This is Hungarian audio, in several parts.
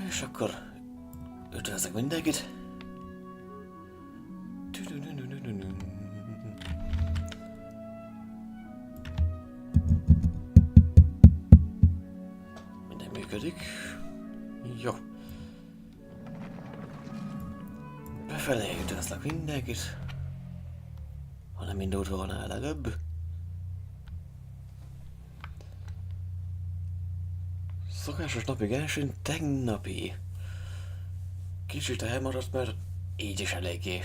És akkor üdvözlök mindenkit. Minden működik. Jó. Befelé üdvözlök mindenkit. Ha nem indult volna el előbb. Szokásos napi Genshin, tegnapi. Kicsit elmaradt, mert így is eléggé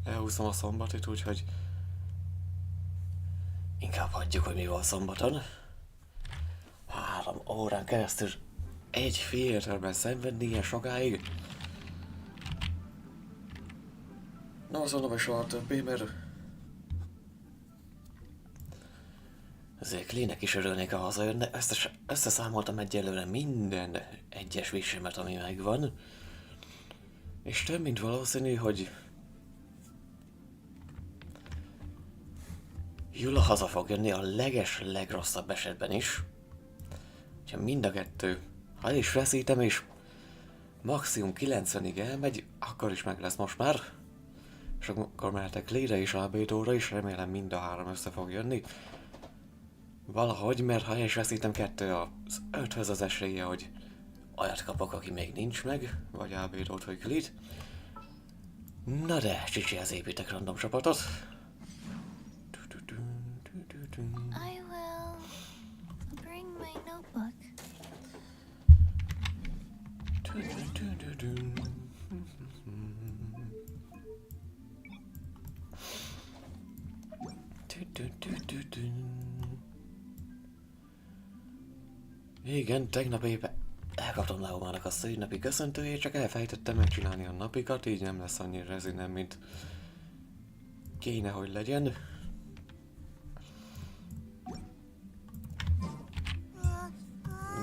elhúzom a szombatit, úgyhogy inkább hagyjuk, hogy mi van szombaton. 3 órán keresztül egy filterben szenvedni ilyen sokáig. Nem azt mondom, hogy soha többé, mert azért Qiqinek is örülnék, ha hazajönne. Összeszámoltam egyelőre minden egyes vissemet, ami megvan. És több mint valószínű, hogy Jula haza fog jönni a legrosszabb esetben is. Ha mind a kettő, ha is veszítem és maximum 90-ig elmegy, akkor is meg lesz most már. És akkor mehetek Qiqire és Ábédóra is, remélem mind a 3 össze fog jönni. Valahogy, mert ha is veszítem 2 az 5-höz az esélye, hogy olyat kapok, aki még nincs meg, vagy Ábédót, vagy Qiqit. Na de, Qiqihez építek random csapatot. I will bring my notebook. Igen, tegnap éppen elkaptam Leomának a szülinapi köszöntőjét, csak elfejtettem megcsinálni a napikat, így nem lesz annyira rezinem, mint kéne, hogy legyen.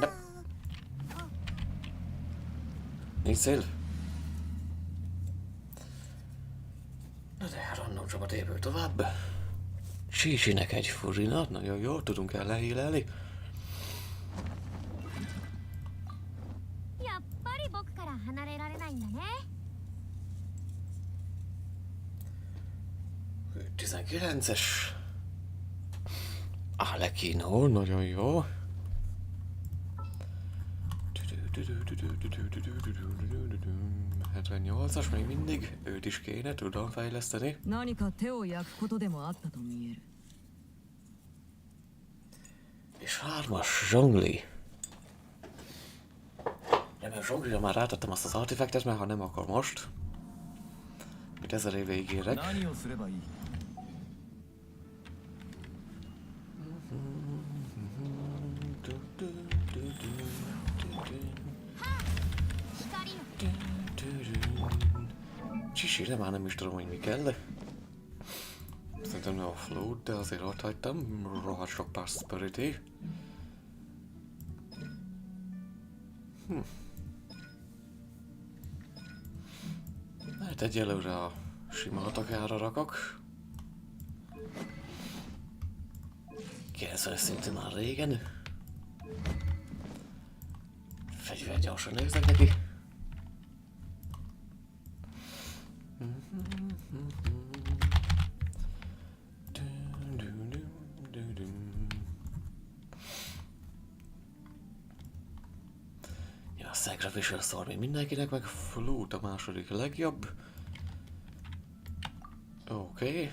Na. Nincs szél? Na de random csapat épül tovább. Qiqinek egy furina, nagyon jó, tudunk el lehílelni. Ő 19-es. Alekino, nagyon jó. as még mindig, őt is kéne, tudom fejleszteni. És 3-as, zsongli. Remélem zsonglira már rátettem azt az artifactet, mert ha nem, akkor most. Mit 1000 éve ígérek. Qiqire már nem is tudom, hogy mi kell. Szerintem nem a float, de azért ott hagytam. Rohadt sok prosperity. Hát egyelőre a sima atakára rakok. 90 szintén már régen. Fegyver gyorsan néznek neki. Ja, Sacrificial Sword még mindenkinek, meg Flute a második legjobb. Oké.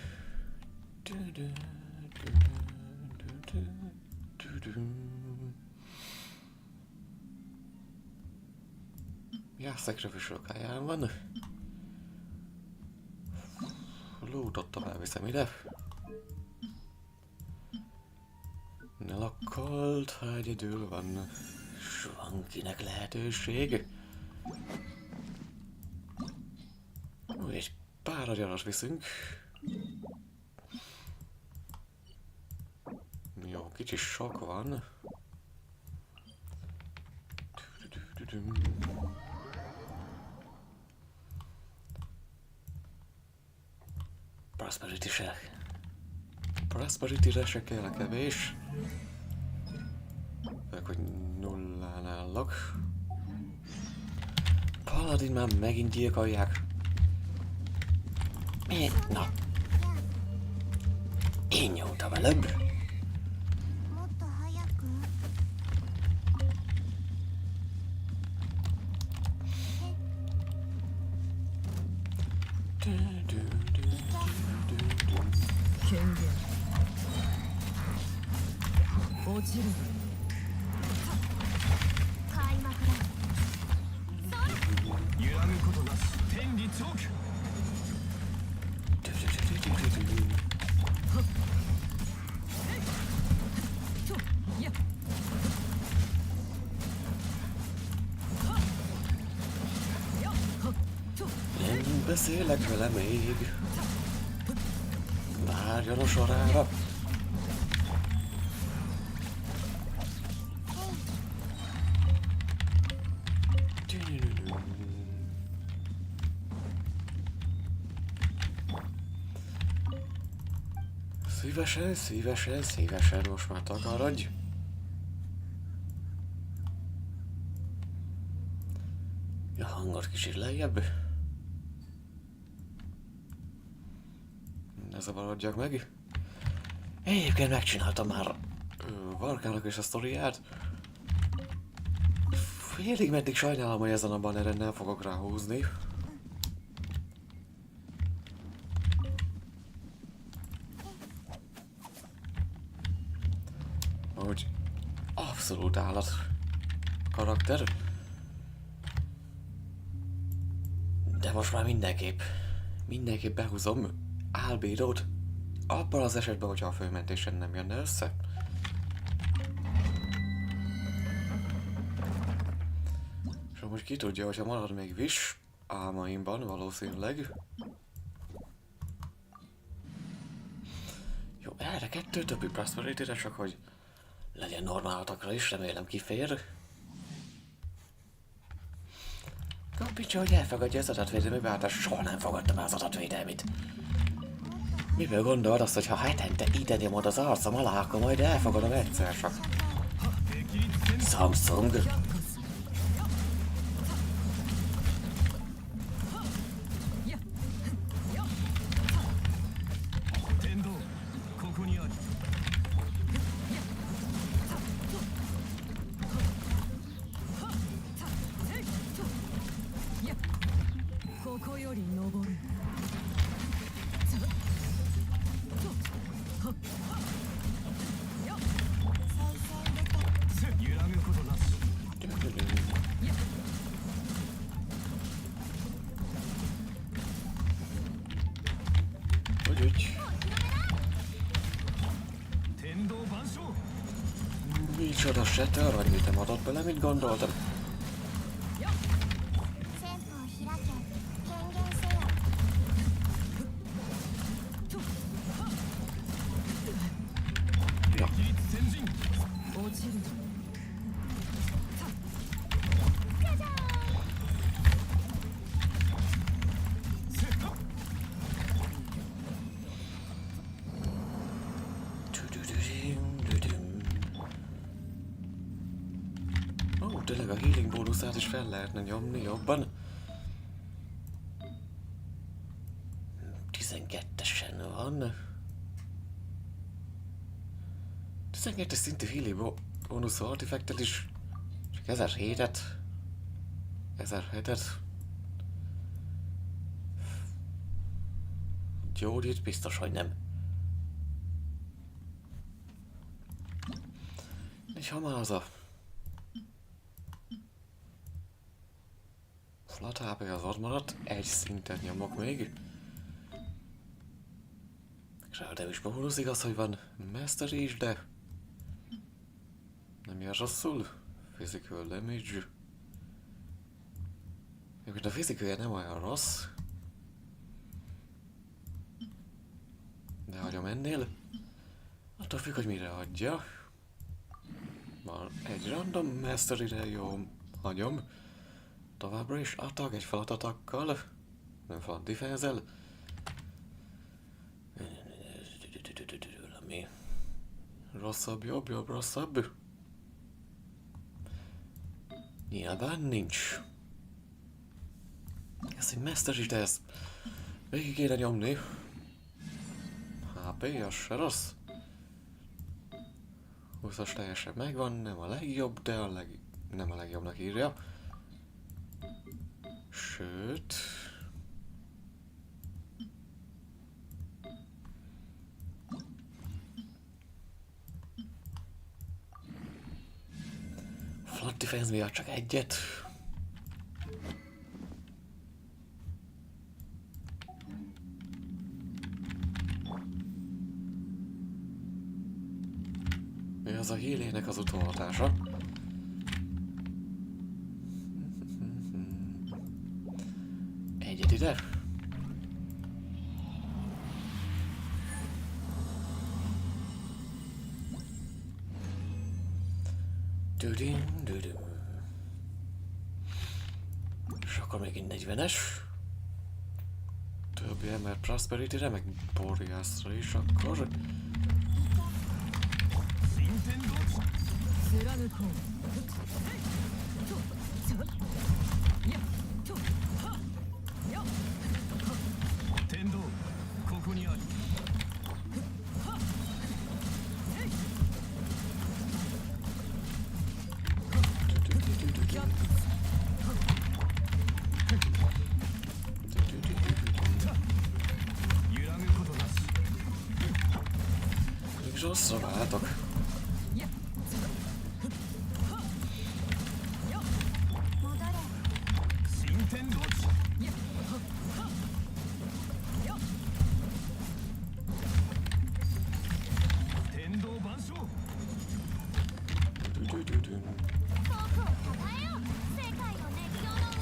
Ja, Sacrificial káján van. Flute-ot tovább viszem ide. Ne lakkolt, ha egyedül van Svankinek lehetőség. Úgy egy pár agyarat viszünk. Jó, kicsi sok van. Prosperity-re se kell kevés. hogy nullán állok. Paladin már megint gyilkolják. Mi? Na. Én nyomtam előbb. もっと早く 権限落ちる開幕だ 揺らぐことなし天理チョークやっ Én beszélek vele még. Várjon a sorára. Szívesen, szívesen, szívesen, most már takarodj. A hangot kicsit lejjebb. Ne zavarodjak meg. Egyébként megcsináltam már Varkának és a sztoriát. Félig meddig sajnálom, hogy ezen a banneren nem fogok ráhúzni. Úgy abszolút állat karakter. De most már mindenképp behúzom álbírót. Abban az esetben, hogyha a főmentésen nem jönne össze. És amúgy ki tudja, hogyha marad még vis álmaimban valószínűleg. Jó, erre 2 többi prosperity-re, csak hogy legyen normáltakra is, remélem kifér. Kapicsa, hogy elfogadja az adatvédelmi beállítást, soha nem fogadtam el az adatvédelmit. Miből gondolod azt, hogy ha hetente ide nyomod az arcom alá, akkor majd elfogadom egyszer csak? Samsung. Úgy. Micsoda setter, vagy mit nem adott bele, mit gondoltam? 戦法を開け権限せよ Ja. 落ちる Ó, tényleg a healing bónuszát is fel lehetne nyomni jobban. 12-esen van. 12-es szintű healing bónuszú artifactet is. Csak 1007-et. 1007-et. Gyógyít biztos, hogy nem. És ha már az a flat HP az ott maradt, egy szintet nyomok még. Ráadásul is bónusz, igaz, hogy van mastery is, de nem jár rosszul. Physical damage. Egyébként a fizikője nem olyan rossz. De hagyom ennél. Attól függ, hogy mire adja. Van egy random mastery-re, jó, hagyom. Továbbra is attack, egy flat attackkal. Nem flat defense-el. Ami rosszabb, jobb, rosszabb. Nyilván nincs. Ez egy mesztes is, de ezt végig kéne nyomni. HP, az se rossz. 20-as teljesen megvan, nem a legjobb, de nem a legjobbnak írja. Sőt... Flat defense miatt csak egyet. Mi az a hílének az utóhatása? Egyet ide. Düdüm. És akkor megint 40-es. Dobj, mert Prosperity-re, meg Boreasra is akkor. 貫こうとやとはや天道ここにありはえい揺らぐことなし Még rosszra váltok.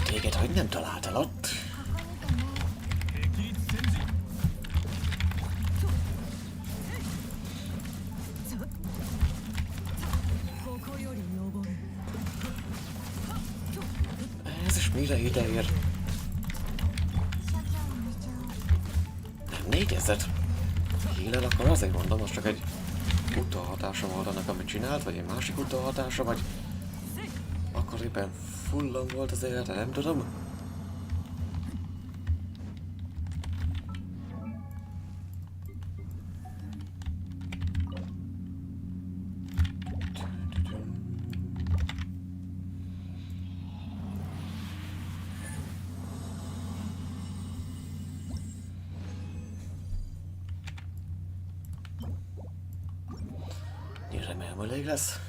Téged, hogy nem találtál ott? Ez is mire ideér? Nem 4000? Hílel, akkor azért mondom, az csak egy utóhatása volt annak, amit csinált, vagy egy másik utóhatása, vagy akkor éppen fullon volt az élete, nem tudom. Remélem, elég lesz.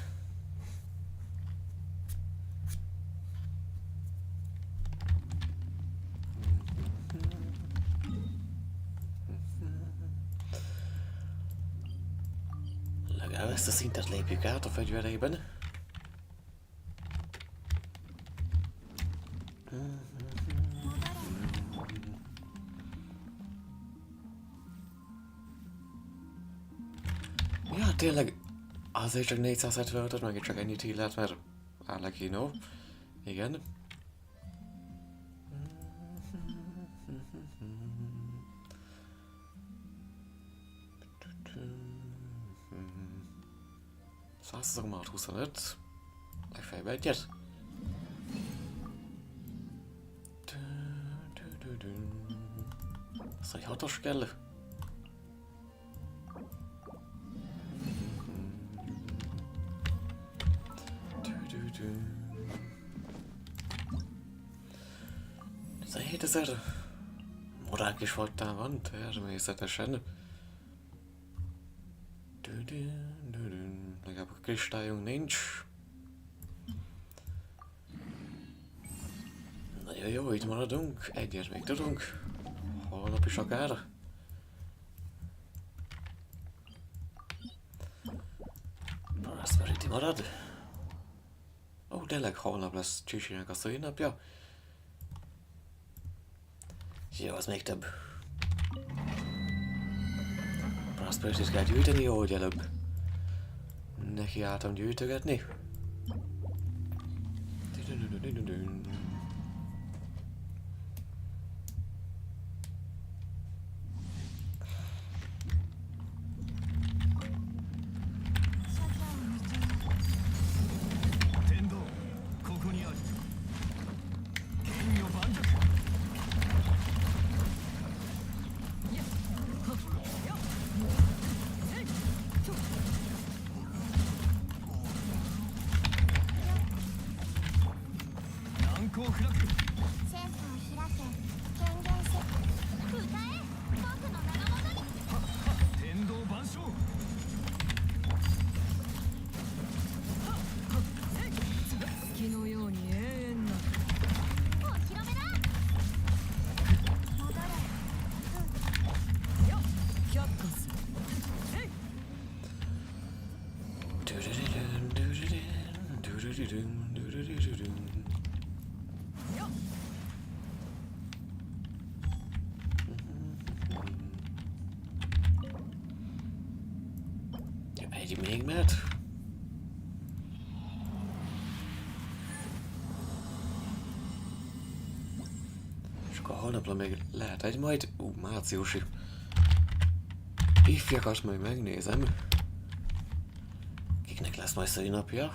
Legalább ezt a szintet lépjük át a fegyverében. Ja, tényleg azért csak 475-öt, meg csak ennyit hílelt, mert Arlecchino. Igen. Százszazok már 25. Legfeljebb egyet. Az, hogy 6-os kell. Ez a 7000 morák is voltán van, természetesen. Legalább a kristályunk nincs. Nagyon jó, itt maradunk, egyet még tudunk. Holnap is akár. Prosperity marad. Ó, tényleg holnap lesz Qiqinek a szülinapja. Jó, az még több. Prosperity-t kell gyűjteni, jó, hogy előbb neki álltam gyűjtögetni. 口を開く。戦法を開け権限せ歌え僕の名のもとに天道万象。月のように永遠なお披露目だ戻れよっ却下する。ドゥルルルンドゥルルンドゥルルルンドゥルルルルン。よっEgy még mert? És akkor holnapra még lehet egy majd márciusi ifjakat majd megnézem. Kiknek lesz majd szülinapja?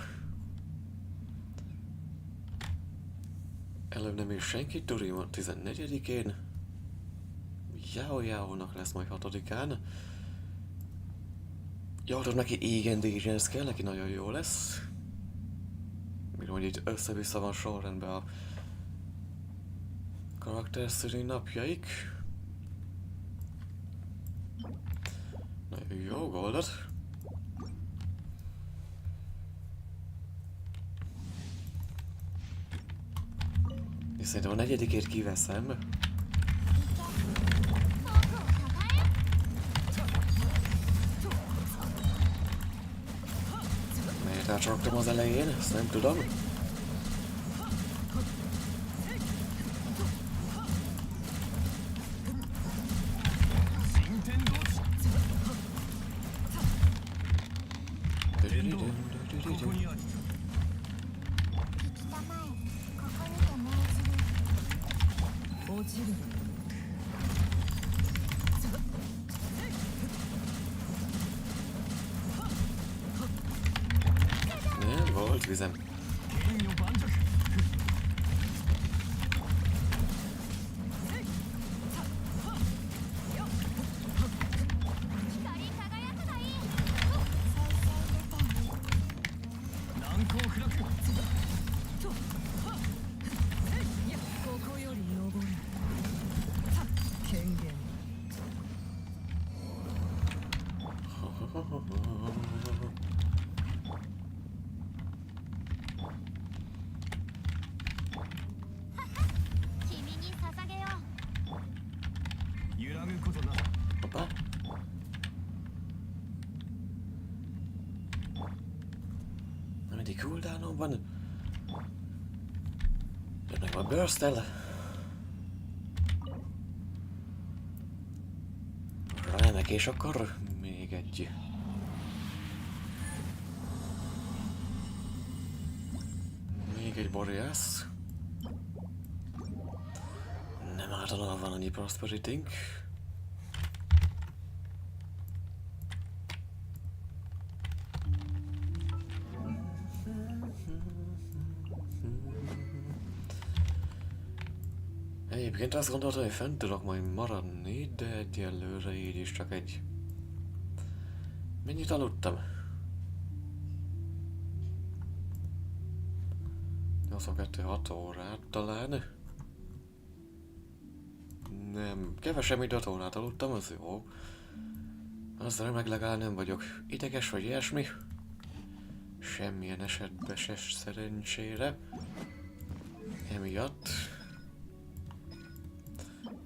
Előbb nem is senki, Turi van 14-én. Jáó-jáónak lesz majd 6-án. Jól neki igen DJs kell, neki nagyon jó lesz. Mire hogy itt össze-vissza van sorrendben a karakterszüli napjaik. Nagyon jó goldat. És szerintem a 4-ét kiveszem. Miért átsorogtam az elején? Ezt nem tudom. Nem volt vizem. Hoppá. Nem mindig cooldownon van. Jönnek majd burst-el. Remek, és akkor még egy. Még egy Boreas. Nem ártalana van annyi prosperity-nk. Egyébként azt gondoltam, hogy fent tudok majd maradni, de egyelőre így is csak egy... Mennyit aludtam? 82-6 órát talán. Nem, kevesebb, mint 5 órát aludtam, az jó. Az remek, legalább nem vagyok ideges vagy ilyesmi. Semmilyen esetben se szerencsére. Emiatt.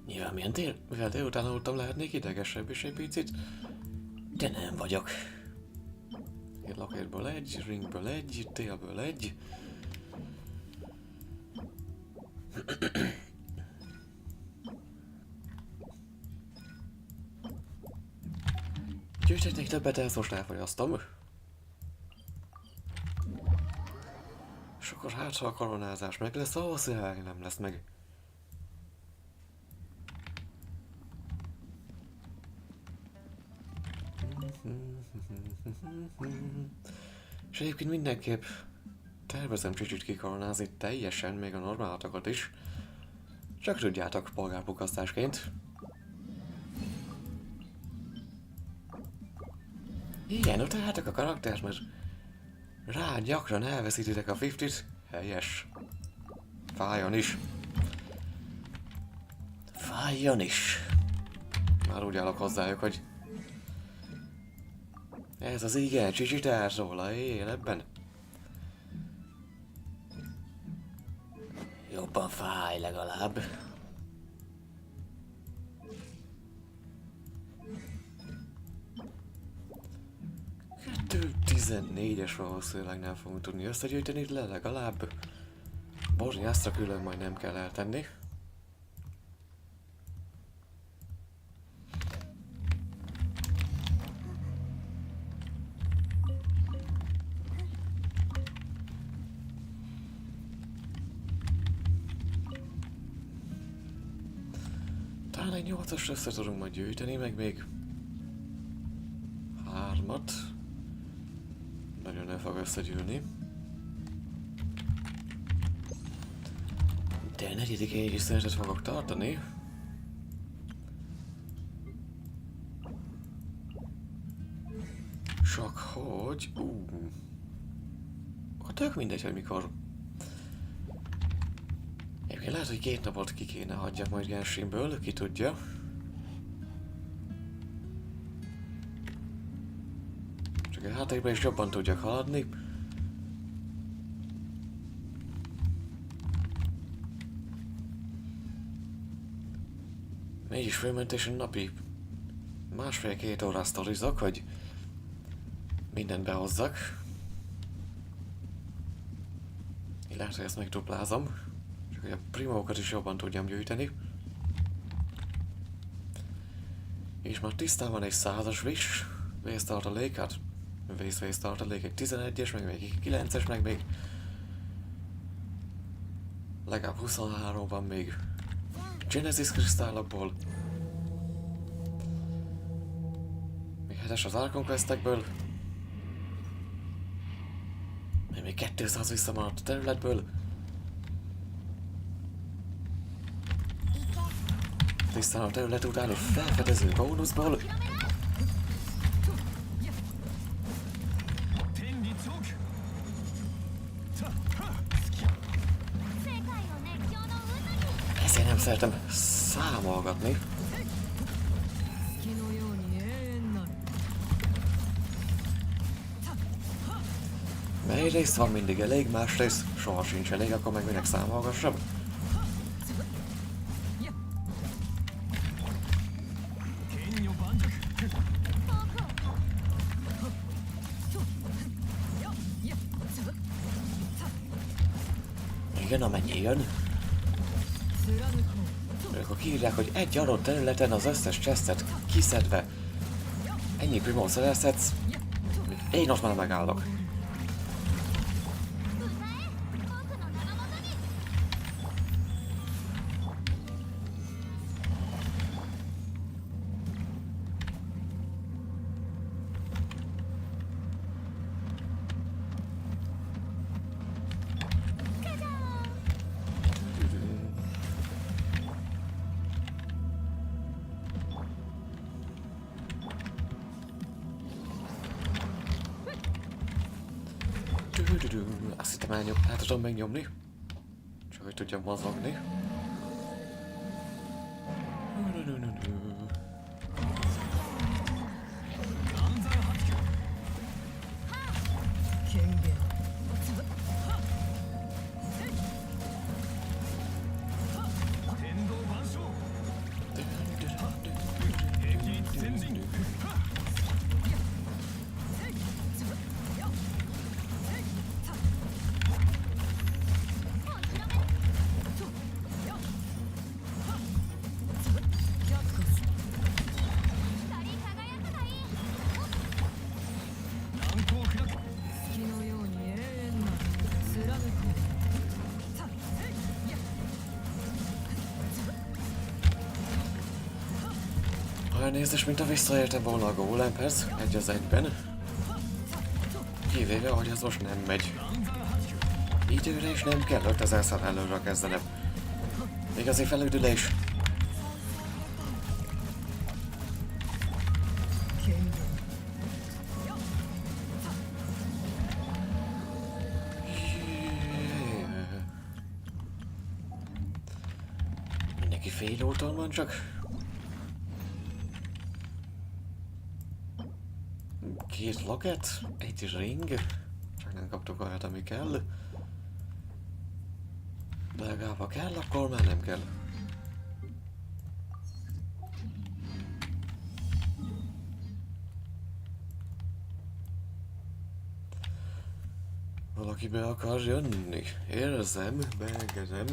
Nyilván mivel délután aludtam, lehetnék idegesebb is egy picit. De nem vagyok. Egy lakértből egy, ringből egy, télből egy. Gyűjthetnék többet, ezt most elfogyasztom. És akkor hát, ha a koronázás meg lesz, valószínűleg nem lesz meg. És egyébként mindenképp tervezem kicsit kikoronázni teljesen, még a normálatokat is. Csak tudjátok, polgárpukasztásként. Igen, utáljátok a karaktert, mert rá gyakran elveszítitek a 50-t. Helyes. Fájjon is. Fájjon is. Már úgy állok hozzájuk, hogy ez az igen, Qiqi róla életben. Jobban fáj legalább. Kettő 14-es valószínűleg nem fogunk tudni összegyűjteni le legalább. Bornyászra külön majd nem kell eltenni. Talán egy 8-as össze tudunk majd gyűjteni, meg még 3-at. Nagyon nem fog összegyűlni. De 4. égi szünetet fogok tartani. Csak hogy... tök mindegy, hogy mikor. Egyébként lehet, hogy 2 napot ki kéne hagyjak majd Genshinből, ki tudja. Csak a háttérben is jobban tudjak haladni. Mégis fölmentésen napi 1,5-2 órát sztorizok, hogy mindent behozzak. Én lehet, hogy ezt megduplázom. Csak hogy a primókat is jobban tudjam gyűjteni. És már tisztán van egy 100-as wish vésztartalék, hát vésztartalék, egy 11-es, meg még egy 9-es, meg még legalább 23 van még Genesis krisztállokból. Még 7-es az Archon questekből. Még 200 visszamaradt a területből. Tisztán a terület utáni felfedező bónuszból. Ezért nem szeretem számolgatni. Mert egyrészt van mindig elég, másrészt soha sincs elég, akkor meg minek számolgassam. Igen, amennyi jön. Akkor kiírják, hogy egy adott területen az összes chestet kiszedve ennyi primót szerezhetsz, én ott már megállok. Azt hittem el tudom megnyomni. Csak hogy tudjam mozogni. Olyan nézés, mint a visszaértem volna a gólemhez, 1-1-ben. Kivéve, hogy az most nem megy. Időre is nem kell 5000-szer előre kezdenem. Igazi felüdülés. fél úton van csak. Két loket, egy ring. Csak nem kaptuk olyat, ami kell. De legalább ha kell, akkor már nem kell. Valaki be akar jönni. Érzem, beengedem.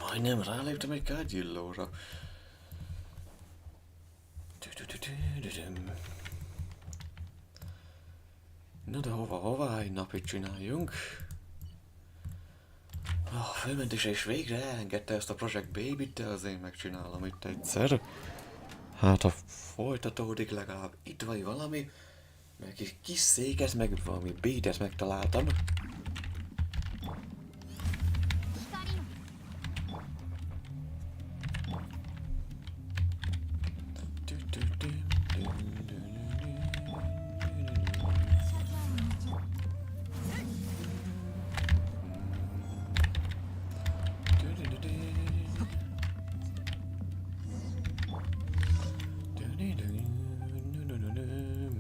Majdnem ráléptem egy kárgyillóra. Na de hova egy napit csináljunk? A fölmentése is végre elengedte ezt a Project Baby-t, de azért megcsinálom itt egyszer. Hát ha folytatódik, legalább itt vagy valami, meg egy kis széket, meg valami bétet megtaláltam.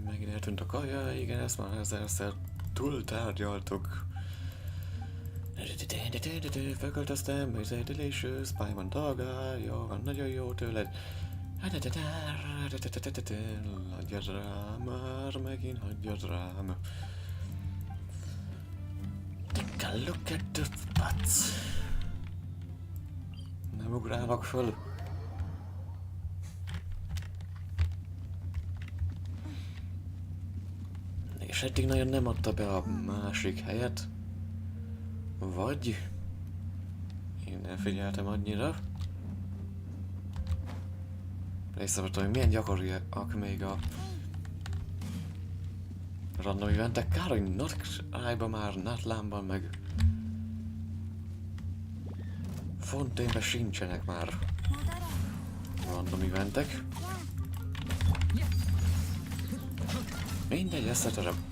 Megint eltűnt a kaja, igen, ezt már ezerszer túltárgyaltuk. Felköltöztem, és delicious, Spyman dolga, jó van, nagyon jó tőled. Hagyjad rám, már megint hagyjad rám. Take a look at the spots. Nem ugrálok föl. És eddig nagyon nem adta be a másik helyet. Vagy... Én nem figyeltem annyira. Észrevettem, hogy milyen gyakoriak még a random eventek. Kár, hogy North-Eye-ban már Natlánban meg Fontaineben sincsenek már random eventek. Mindegy, összetöröm.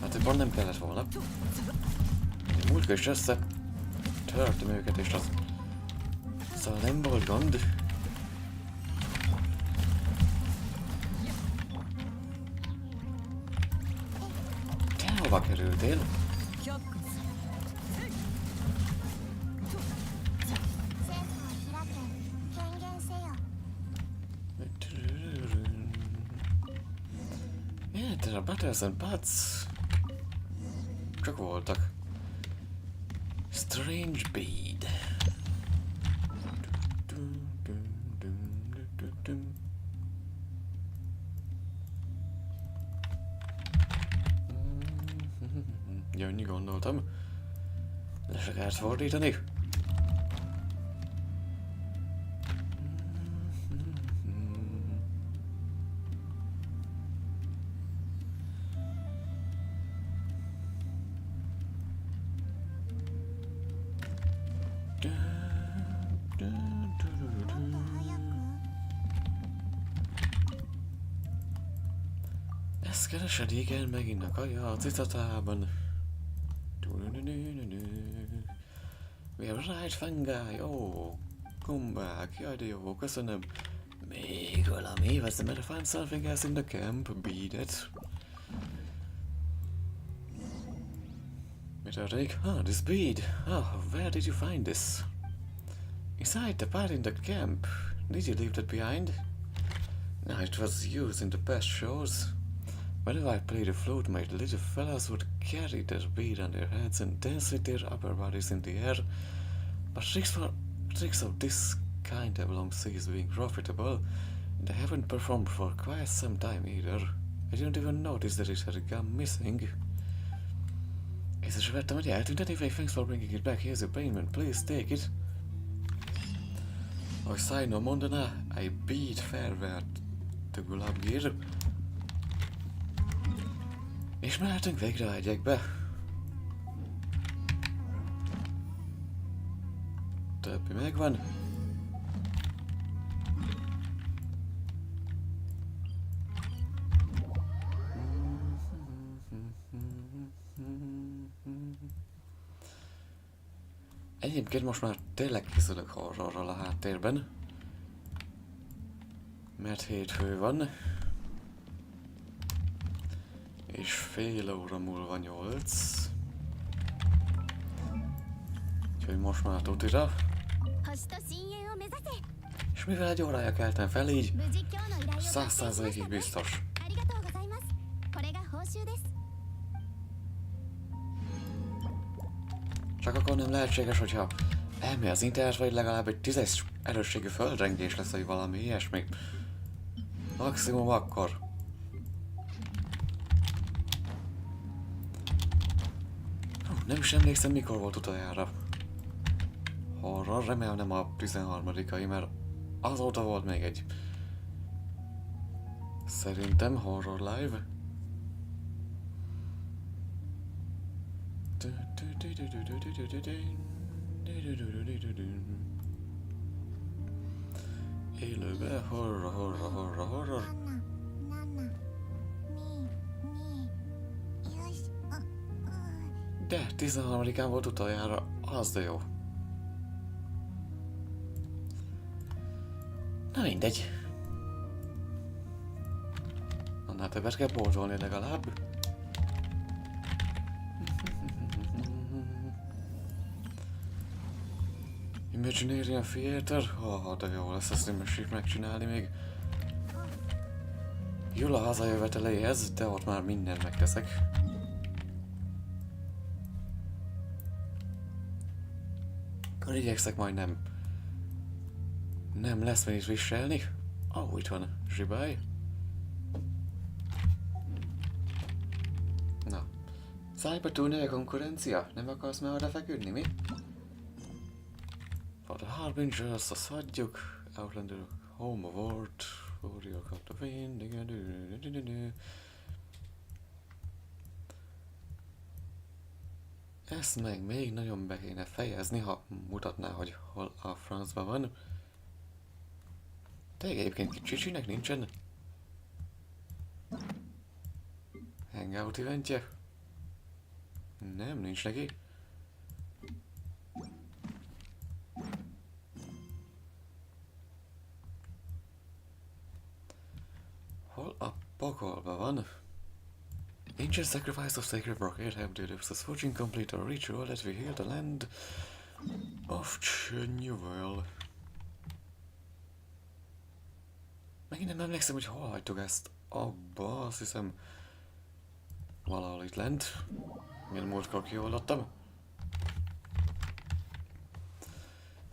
Hát jobban nem kellett volna. Múltkor is összetörtem őket, és az... Szóval nem volt gond. hova kerültél? 却下する 政府を開け権限せよ Enter a battles and paths. Csak voltak. Strange bead. Jönni gondoltam. Le se kellett fordítani. Ezt keresed, igen, megint a kaja a citatában. We have right fungi, oh, come back, jaj de jó, köszönöm. Még valami, what's the matter, find something else in the camp, beat it. Mi történik? Ah, this bead, where did you find this? Inside the part in the camp, did you leave that behind? No, it was used in the past shows. Whenever I played the flute, my little fellas would carry their bead on their heads and dance with their upper bodies in the air. But tricks of this kind have long ceased being profitable, and I haven't performed for quite some time either. I didn't even notice that it had gone missing. Észre sem vettem, hogy eltűnt, anyway, thanks for bringing it back. Here's your payment, please take it. Ahogy Szájnó mondaná, I bid farewell to Gulabgir. És mehetünk végre a hegyekbe. Többi megvan. Egyébként most már tényleg készülök horrorral a háttérben. Mert hétfő van. És fél óra múlva 8. Úgyhogy most már tutira. 星と深淵を目指せ És mivel egy órája keltem fel, így 無事今日の依頼を達成しました 100%-ig biztos. ありがとうございますこれが報酬です Csak akkor nem lehetséges, hogyha elmegy az internet, vagy legalább egy 10-es erősségű földrengés lesz, vagy valami ilyesmi. Maximum akkor. Nem is emlékszem, mikor volt utoljára horror, remélem nem a 13-ai, mert azóta volt még egy. Szerintem horror live. Élőbe horror, horror, horror, horror. 7、2、2、よしDe 13-án volt utoljára, az de jó. Na mindegy. Annál többet kell pótolni legalább. Imaginarian Theater? De jó lesz ezt immersive megcsinálni még. Jula hazajöveteléhez, de ott már mindent megteszek. Akkor igyekszek majd nem lesz mit viselni. Itt van zsibály. Na. Szájba túlnő a konkurencia? Nem akarsz már oda feküdni, mi? For the Harbingers, azt hagyjuk. Outlander, Home of Ward, Warrior of the Wind, ezt meg még nagyon be kéne fejezni, ha mutatná, hogy hol a francban van. De egyébként Qiqinek nincsen hangout eventje? Nem, nincs neki. Hol a pokolba van? Ancient sacrifice of sacred rocket have the us fortune complete a ritual that we heal the land of Chenyuvel. Megint nem emlékszem, hogy hol hagytuk ezt abba, azt hiszem valahol itt lent. Milyen múltkor kioldottam.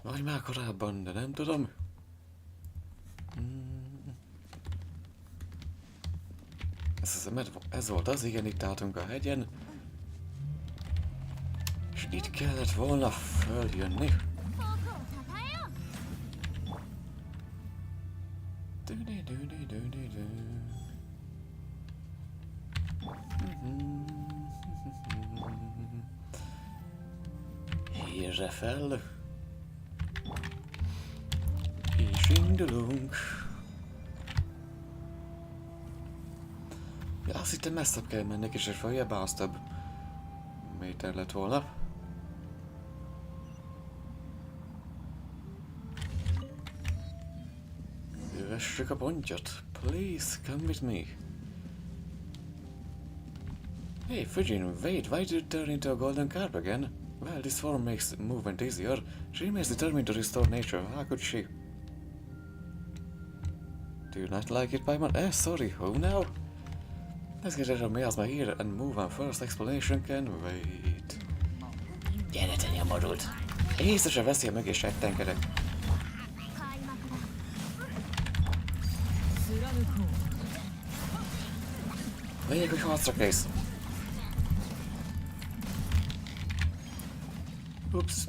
Vagy már korábban, de nem tudom. Ez volt az, igen, itt álltunk a hegyen. És itt kellett volna följönni. Hírre fel. És indulunk. Ja, azt hittem messzebb kell mennek, és följebb az több méter lett volna. Kövessük a pontyot. Please, come with me. Hey, Fujin, wait, why did you turn into a golden carp again? Well, this form makes movement easier. She remains determined to restore nature. How could she? Do you not like it, Paimon? Sorry, who now? Let's get rid of Miasma here and move on first. Explanation can wait. Gyere, te nyomorult! Észre se veszi, meg és rettenkedek. Lényeg, hogy harcra kész. Ups.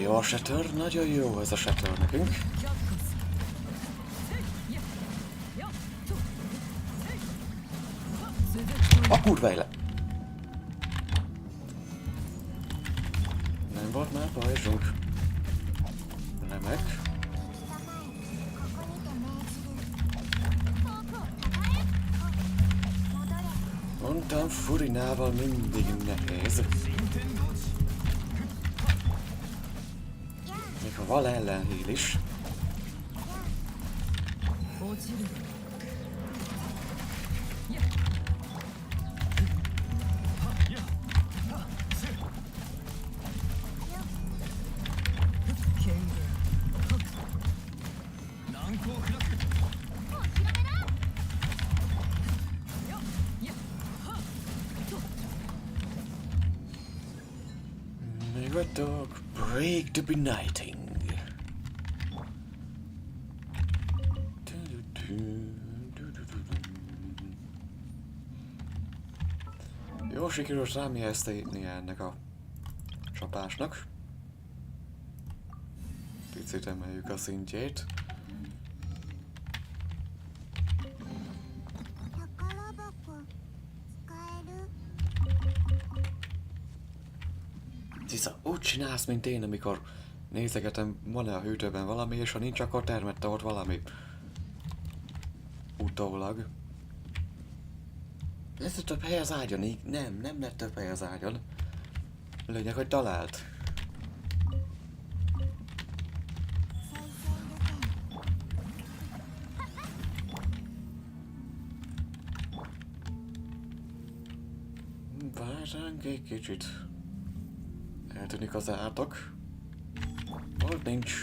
Jó a setör, nagyon jó ez a setör nekünk. A kurva éle! Nem volt már pajzsunk. Remek. Mondtam, Furinával mindig nehéz. Még ha val ellen heal is. Még vagytok, break the benighting. Jó sikerült rámjeszteni ennek a csapásnak. Picit emeljük a szintjét. Tisza, úgy csinálsz, mint én, amikor nézegetem, van-e a hűtőben valami, és ha nincs, akkor termette ott valami. Utólag. Lesz több hely az ágyon? Így? Nem lett több hely az ágyon. Lényeg, hogy talált. Várjunk egy kicsit. Eltűnik az átok. Ott nincs.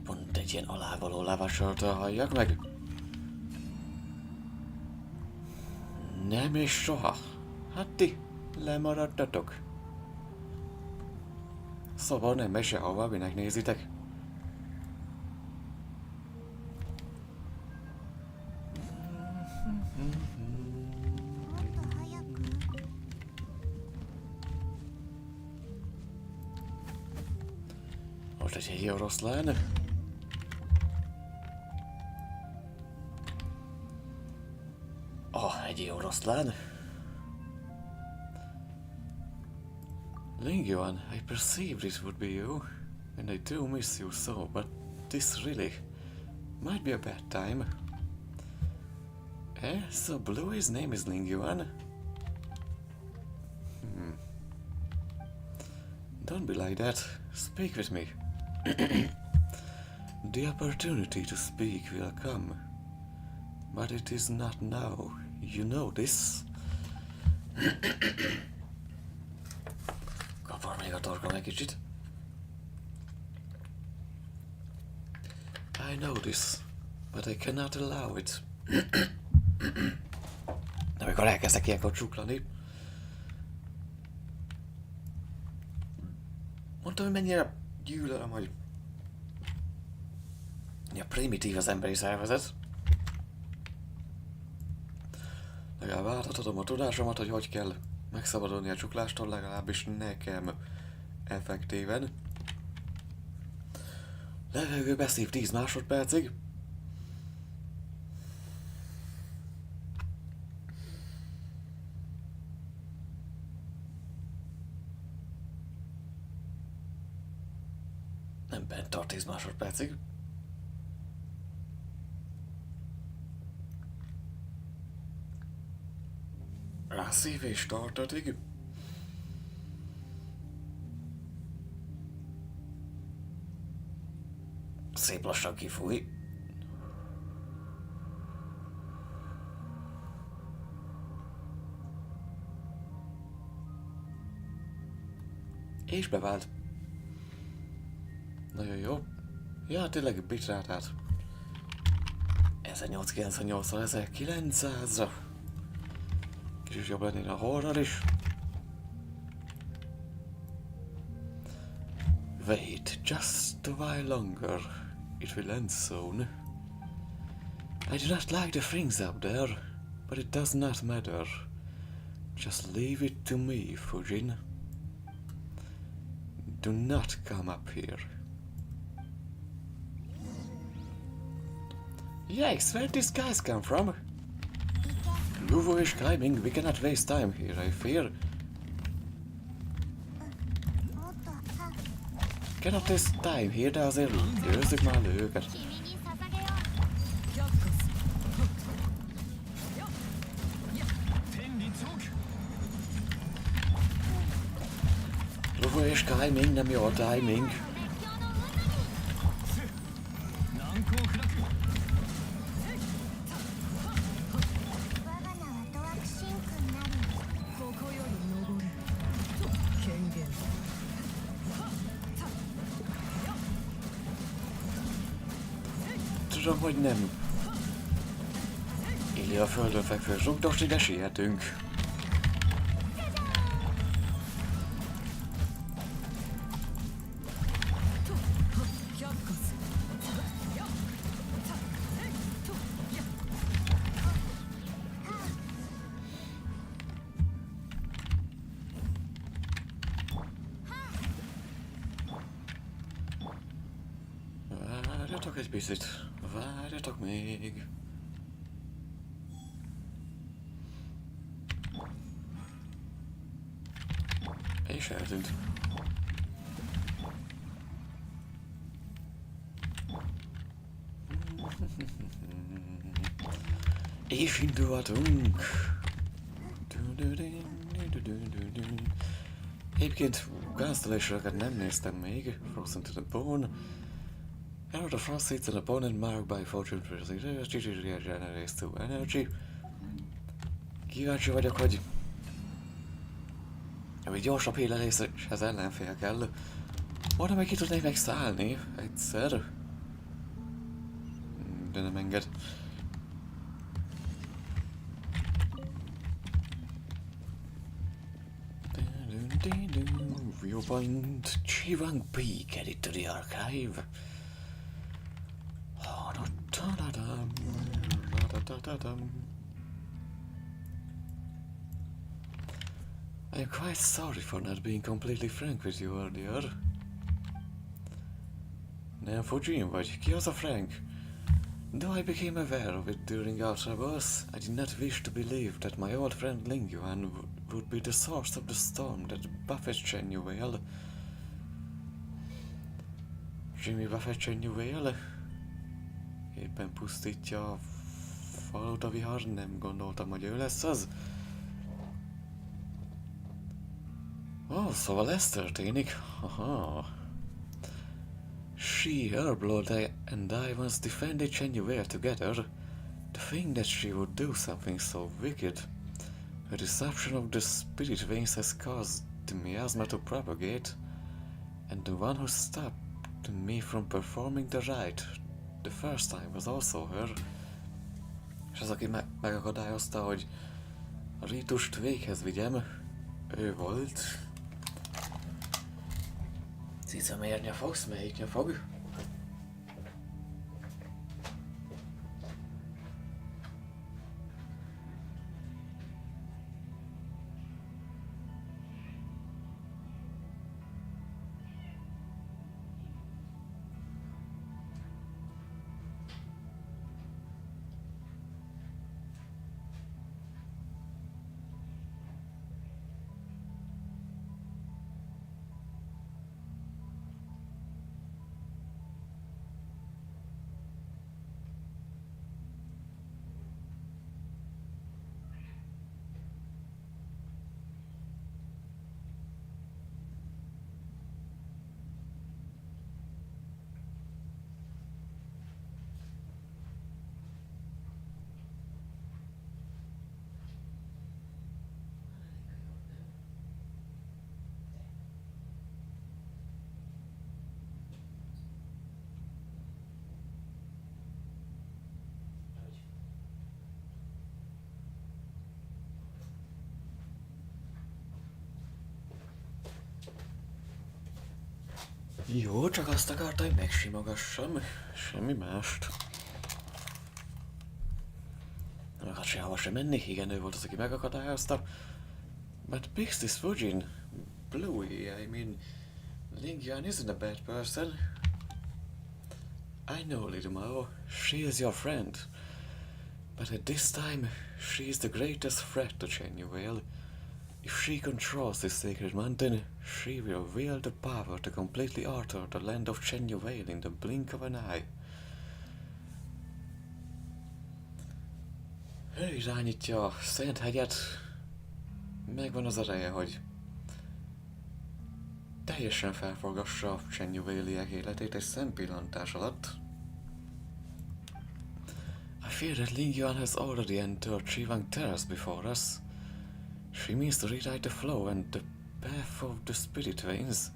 Pont egy ilyen alávaló lavasoltól halljak meg. Nem és soha. Hát ti lemaradtatok. Szóval nem megy sehova, minek nézitek. Volt egy hegyi oroszlán. A hegyi oroszlán. Lingyuan, I perceived it would be you, and I do miss you so, but this really might be a bad time. Eh? So Bluey's name is Lingyuan? Don't be like that. Speak with me. The opportunity to speak will come, but it is not now. You know this? Kapar még a torkom egy kicsit. I know this, but I cannot allow it. De amikor elkezdek ilyenkor csuklani. Mondtam, hogy mennyire gyűlölöm, hogy primitív az emberi szervezet. Legalább átadhatom a tudásomat, hogy kell megszabadulni a csuklástól, legalábbis nekem effektíven. Levegő beszív 10 másodpercig. Nem bent tart 10 másodpercig. Rászívés tartatig. Szép lassan kifúj. És bevált. Nagyon jó. Ja, tényleg bitrátát. 1898-ról 1900-ra. Kicsit jobb lennél a horror is. Wait, just a while longer. It will end soon. I do not like the things up there, but it does not matter. Just leave it to me, Fujin. Do not come up here. Yikes, where did these guys come from? Luvo is climbing, we cannot waste time here, I fear. Cannot waste time here, de azért győzzük már le őket. 君に捧げよう 天理チョーク Luvo is climbing, nem jó a timing. 難攻不落 我が名はドワクシンクになる。ここより登る権限 Tudom, hogy nem illi a földön fekvő zsugdost, de sietünk. Várjatok egy picit, várjatok még. És eltűnt. És indulhatunk. Egyébként constellationokat nem néztem még. Frozen to the Bone. Arrow the frost hits an opponent marked by fortune generates 2 energy. Kíváncsi vagyok, hogy egy gyorsabb híleléshez ellenfél kell. Oda meg ki tudnék megszállni egyszer. De nem enged. Viewpoint Chivang Peak, added to the archive. I'm quite sorry for not being completely frank with you earlier. Nem Fujin vagy? Ki az a Frank? Though I became aware of it during our travels, I did not wish to believe that my old friend Ling Yuan would be the source of the storm that buffets Chen Yuval. Jimmy Buffett Chen Yuval éppen pusztítja a falut a vihar, nem gondoltam, hogy ő lesz az. Szóval ez történik. Aha. She, Herblord, and I once defended Chen Yuval together. To think that she would do something so wicked. Her deception of the spirit veins has caused the miasma to propagate, and the one who stopped me from performing the rite the first time was also her. És az, aki megakadályozta, hogy a rítust véghez vigyem, ő volt. Cica, miért nyafogsz? Melyik nyafog? Jó, csak azt akarta, hogy megsimogassam. Semmi mást. Nem akart sehova sem menni, igen, ő volt az, aki megakadályozta. But Pix is Fujin. Bluey, I mean... Ling Yuan isn't a bad person. I know, little Mao. She is your friend. But at this time, she is the greatest threat to Chen Yuval. If she controls this sacred mountain, she will wield the power to completely alter the land of Chen Yuval in the blink of an eye. Ő irányítja a Szent hegyet. Megvan az ereje, hogy teljesen felforgassa Chen Yuvaliek életét egy szempillantás alatt. I fear that Ling Yuan has already entered Chivang Terrace before us. She means to rewrite the flow and the path of the spirit veins.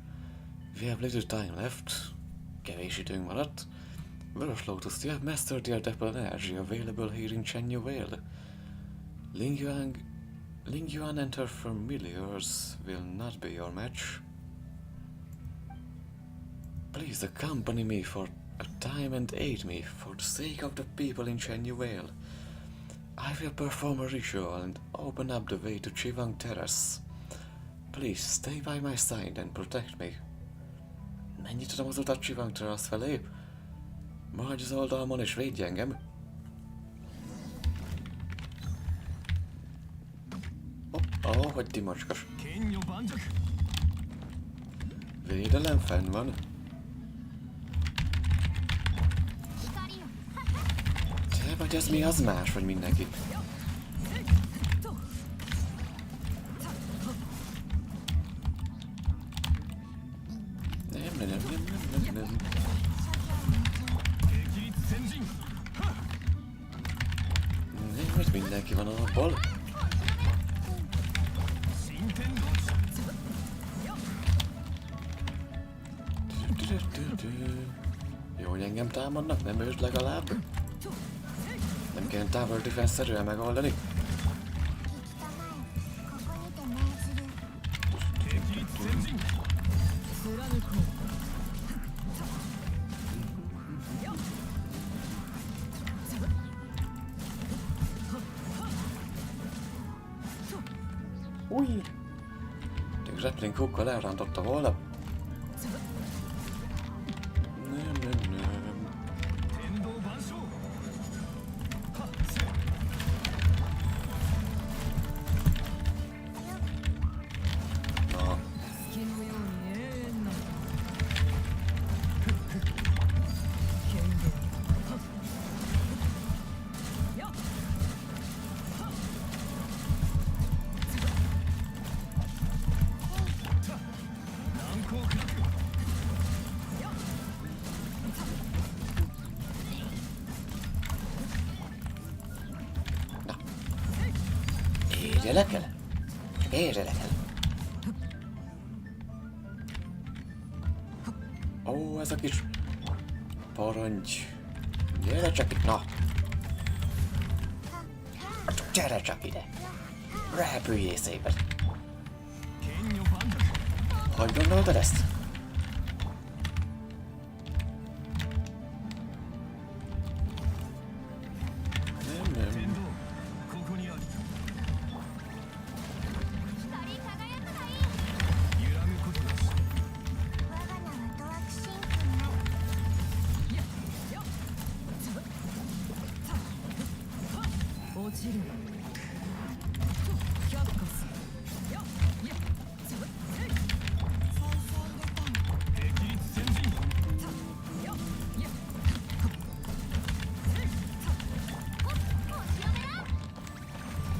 We have little time left. Kevés időnk maradt. Vörös Lotus, you have mastered the adaptable energy available here in Chen Yuval. Ling Yuan and her familiars will not be your match. Please accompany me for a time and aid me for the sake of the people in Chen Yuval. I will perform a ritual and open up the way to Chivang Terrace. Please stay by my side and protect me. Megnyitottam az utat Chivang Terrace felé. Maradj az oldalmon és védj engem. Hogy ti macskos. Védelem fenn van. Te vagy ez mi, az más vagy mindenki. Nem. Nem, hogy mindenki van abból. Jó, hogy engem támadnak, nem ősd legalább. Nem kell tower defense-szerűen megoldani. Új! De grappling hookkal elrántotta volna. Nem. Figyelek el? Csak érjelek el. Ó, ez a kis parancs. Gyere csak itt, na! Gyere csak ide! Repüljél szépen! Hogy gondoltad ezt? Nem. 天道ここにある 光り輝くがいい。揺らぐことなし我が名はドワクシンクになる。落ちる却下す敵立先陣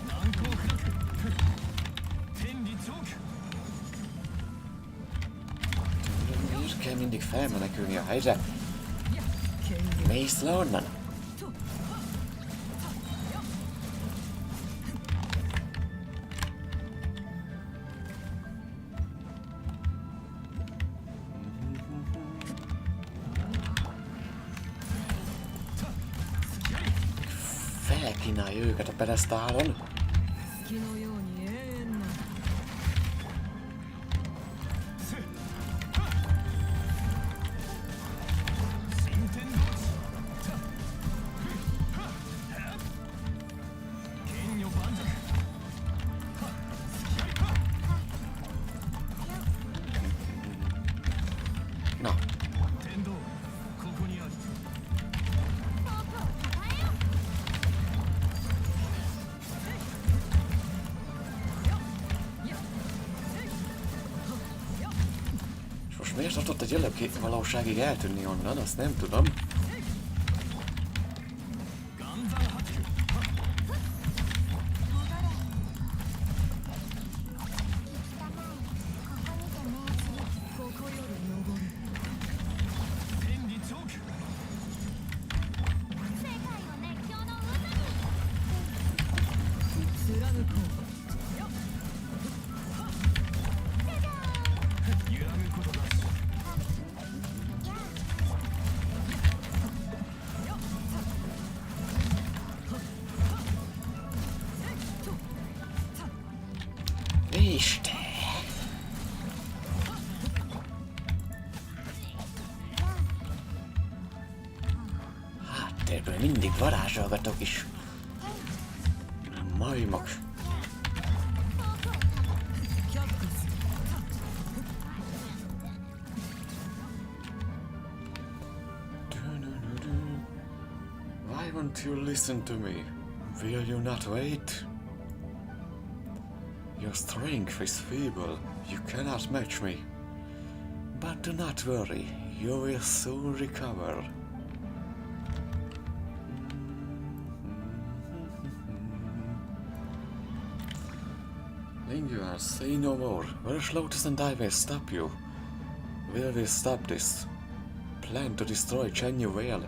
難攻不落天理チョーク Miért kell mindig felmenekülni a helyre? 権限 Mész le onnan? Felkínálja őket a pedesztálon. 月のように永遠な新天道剣女盤石 Na, 天道ここにある és most miért adott egy előbb valóságig eltűnni onnan, azt nem tudom. 岩山発球 ここより登る天理チョーク 世界を熱狂の渦に。貫こ揺らぐことなし Isten! Háttérből mindig varázsolgatok is. Majmok. う却下す Why won't you listen to me? Will you not wait? Your strength is feeble. You cannot match me. But do not worry. You will soon recover. Lingual, say no more. Where's Lotus and I will stop you. Will we stop this? Plan to destroy Chenyu Vale.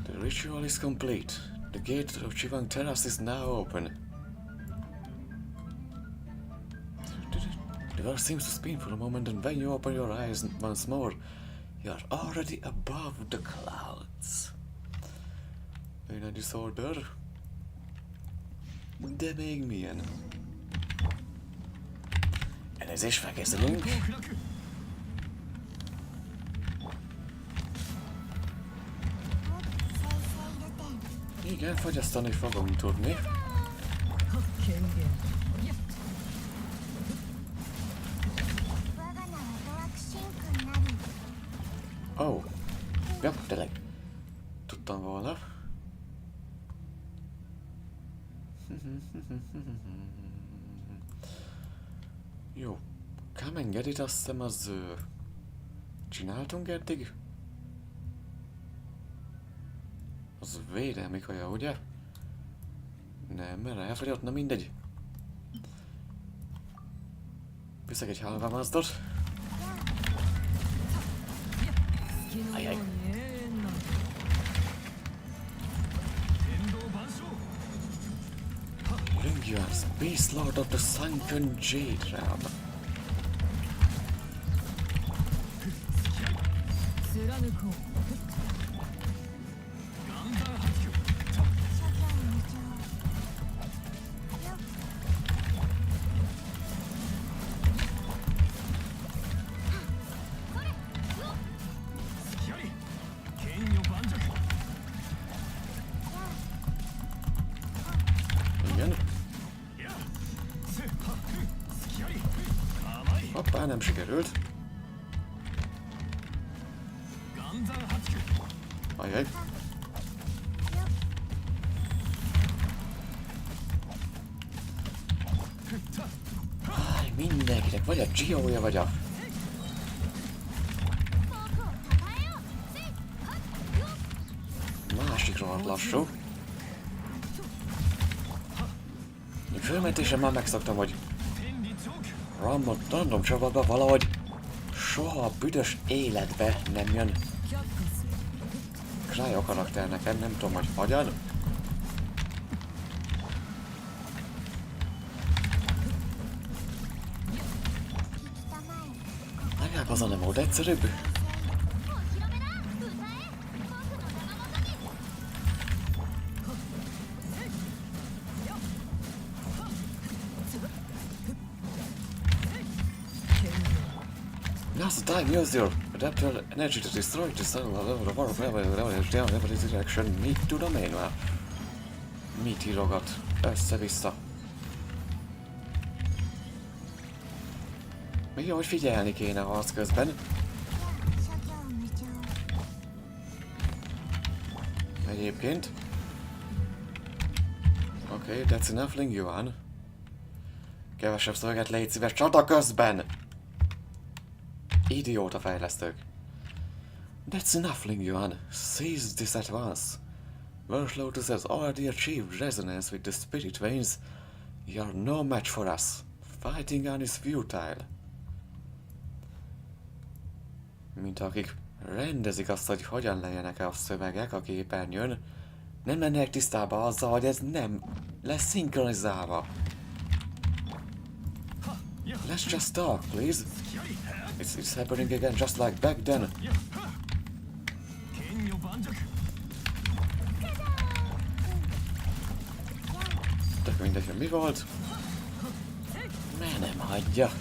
The ritual is complete. The gate of Chivang Terrace is now open. The world seems to spin for a moment, and when you open your eyes once more, you are already above the clouds. In a disorder? De még milyen? Elnézést, felkészülünk. 難攻不落 Igen, fogyasztani fogom tudni. 権限我が名はドワクシンクになる。 Oh. Ja, tényleg. Tudtam volna. Jó. Kamengedit azt hiszem az... csináltunk eddig? Az védelmi kaja, ugye? Nem, mert elfogyott, na mindegy. Viszek egy halvámazdot. 月のように永遠な天道万象 Yes, Beast Lord of the Sunken Jade Realm. 貫こう Igen. Hoppá, nem sikerült. Ajaj. Háj, mindenkinek vagy a Gio-ja, vagy a... Másik rohadt lassú. Én fölmentésen már megszoktam, hogy random csapatban valahogy soha a büdös életbe nem jön Cryo karakter nekem, nem tudom, hogy hogyan. Legalább az a nem volt egyszerűbb. Now's the time, use your adaptable energy to destroy the cell of the war whatever this direction meet to the main map. Mit írogat? Össze-vissza. Még jó, hogy figyelni kéne harc közben. Egyébként. Okay, that's enough, Ling Yuan. Kevesebb szöveget légy szíves csata közben! Idióta fejlesztők. That's enough, Ling Yuan. Seize this at once. Verse Lotus has already achieved resonance with the spirit veins. You're no match for us. Fighting on is futile. Mint akik rendezik azt, hogy hogyan legyenek a szövegek a képernyőn, nem lennének tisztában azzal, hogy ez nem lesz szinkronizálva. Let's just talk, please. It's happening again just like back then. Tök mindegy, hogy mi volt. Mert nem hagyja.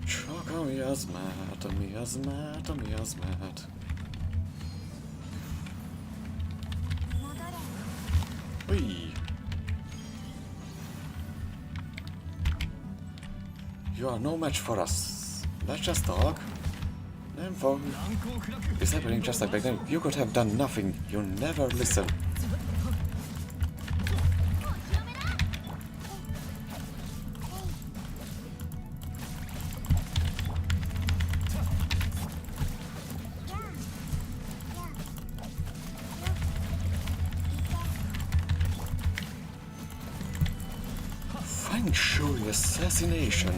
Csak ami az mehet, ami az mehet, ami az mehet. Ui. You are no match for us. Let's just talk. Nem fog. It's happening just like back then. You could have done nothing. You never listen. Feng Shui assassination.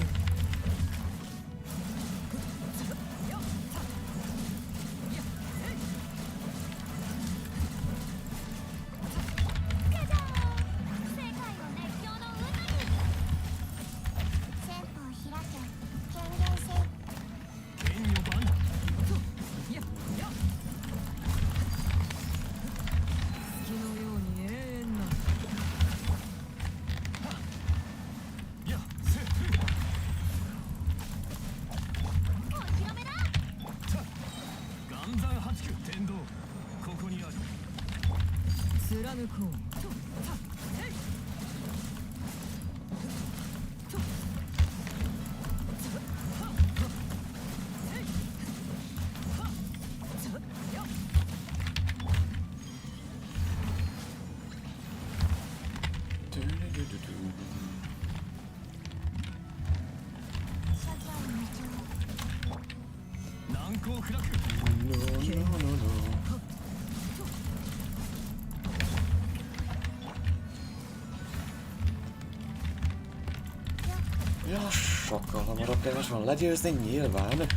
Ja, sokkal hamarabb kellett volna legyőzni, nyilván.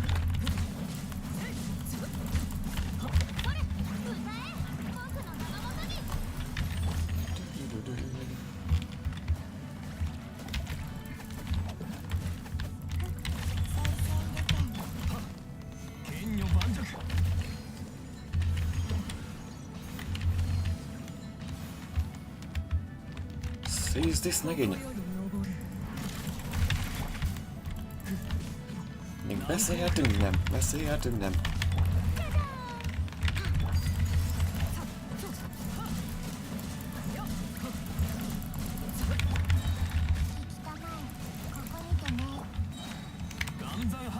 Seize this megint. Még beszélhetünk, nem? Beszélhetünk, nem?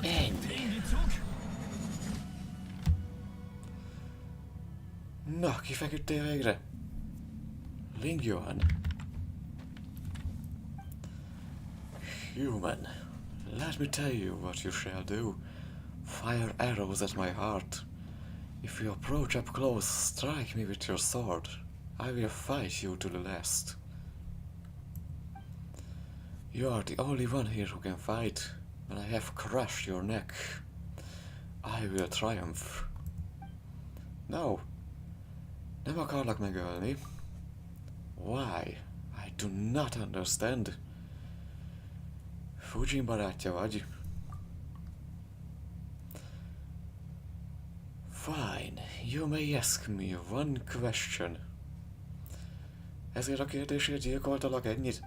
Ennyi. Na, kifeküdtél végre? Lingjuan. Human, let me tell you what you shall do. Fire arrows at my heart. If you approach up close, strike me with your sword. I will fight you to the last. You are the only one here who can fight. When I have crushed your neck, I will triumph. No, nem akarlak megölni. Why? I do not understand. Fujin barátja vagy. Fine, you may ask me one question. Ezért a kérdésért gyilkoltalak ennyit?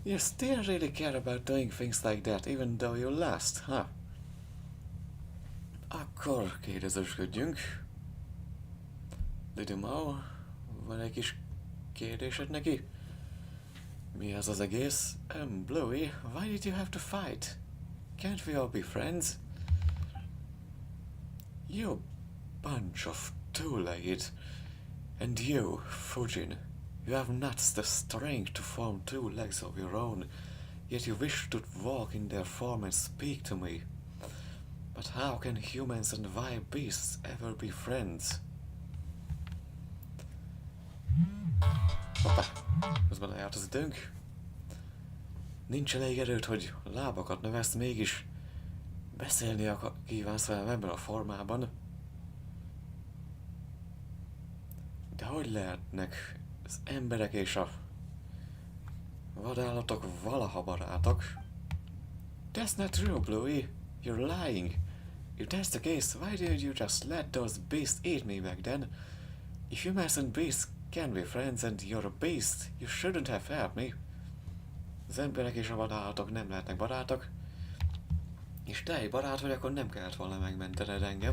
You still really care about doing things like that, even though you lost, huh? Akkor kérdezősködjünk. Little Mao, van egy kis kérdésed neki? Mi az az egész? Bluey, why did you have to fight? Can't we all be friends? You bunch of two-legged. And you, Fujin, you have not the strength to form two legs of your own, yet you wish to walk in their form and speak to me. But how can humans and wild beasts ever be friends? Hoppá, közben lejárt az időnk. Nincs elég erőd, hogy lábakat növeszt, mégis beszélni kívánsz velem ebben a formában. De hogy lehetnek az emberek és a vadállatok valaha barátok? That's not true, Bluey. You're lying. If that's the case, why didn't you just let those beasts eat me back then? If humans and beasts can be friends and you're a beast, you shouldn't have helped me. Az emberek és a vadállatok nem lehetnek barátok. És te egy barát vagy, akkor nem kellett volna megmentened engem.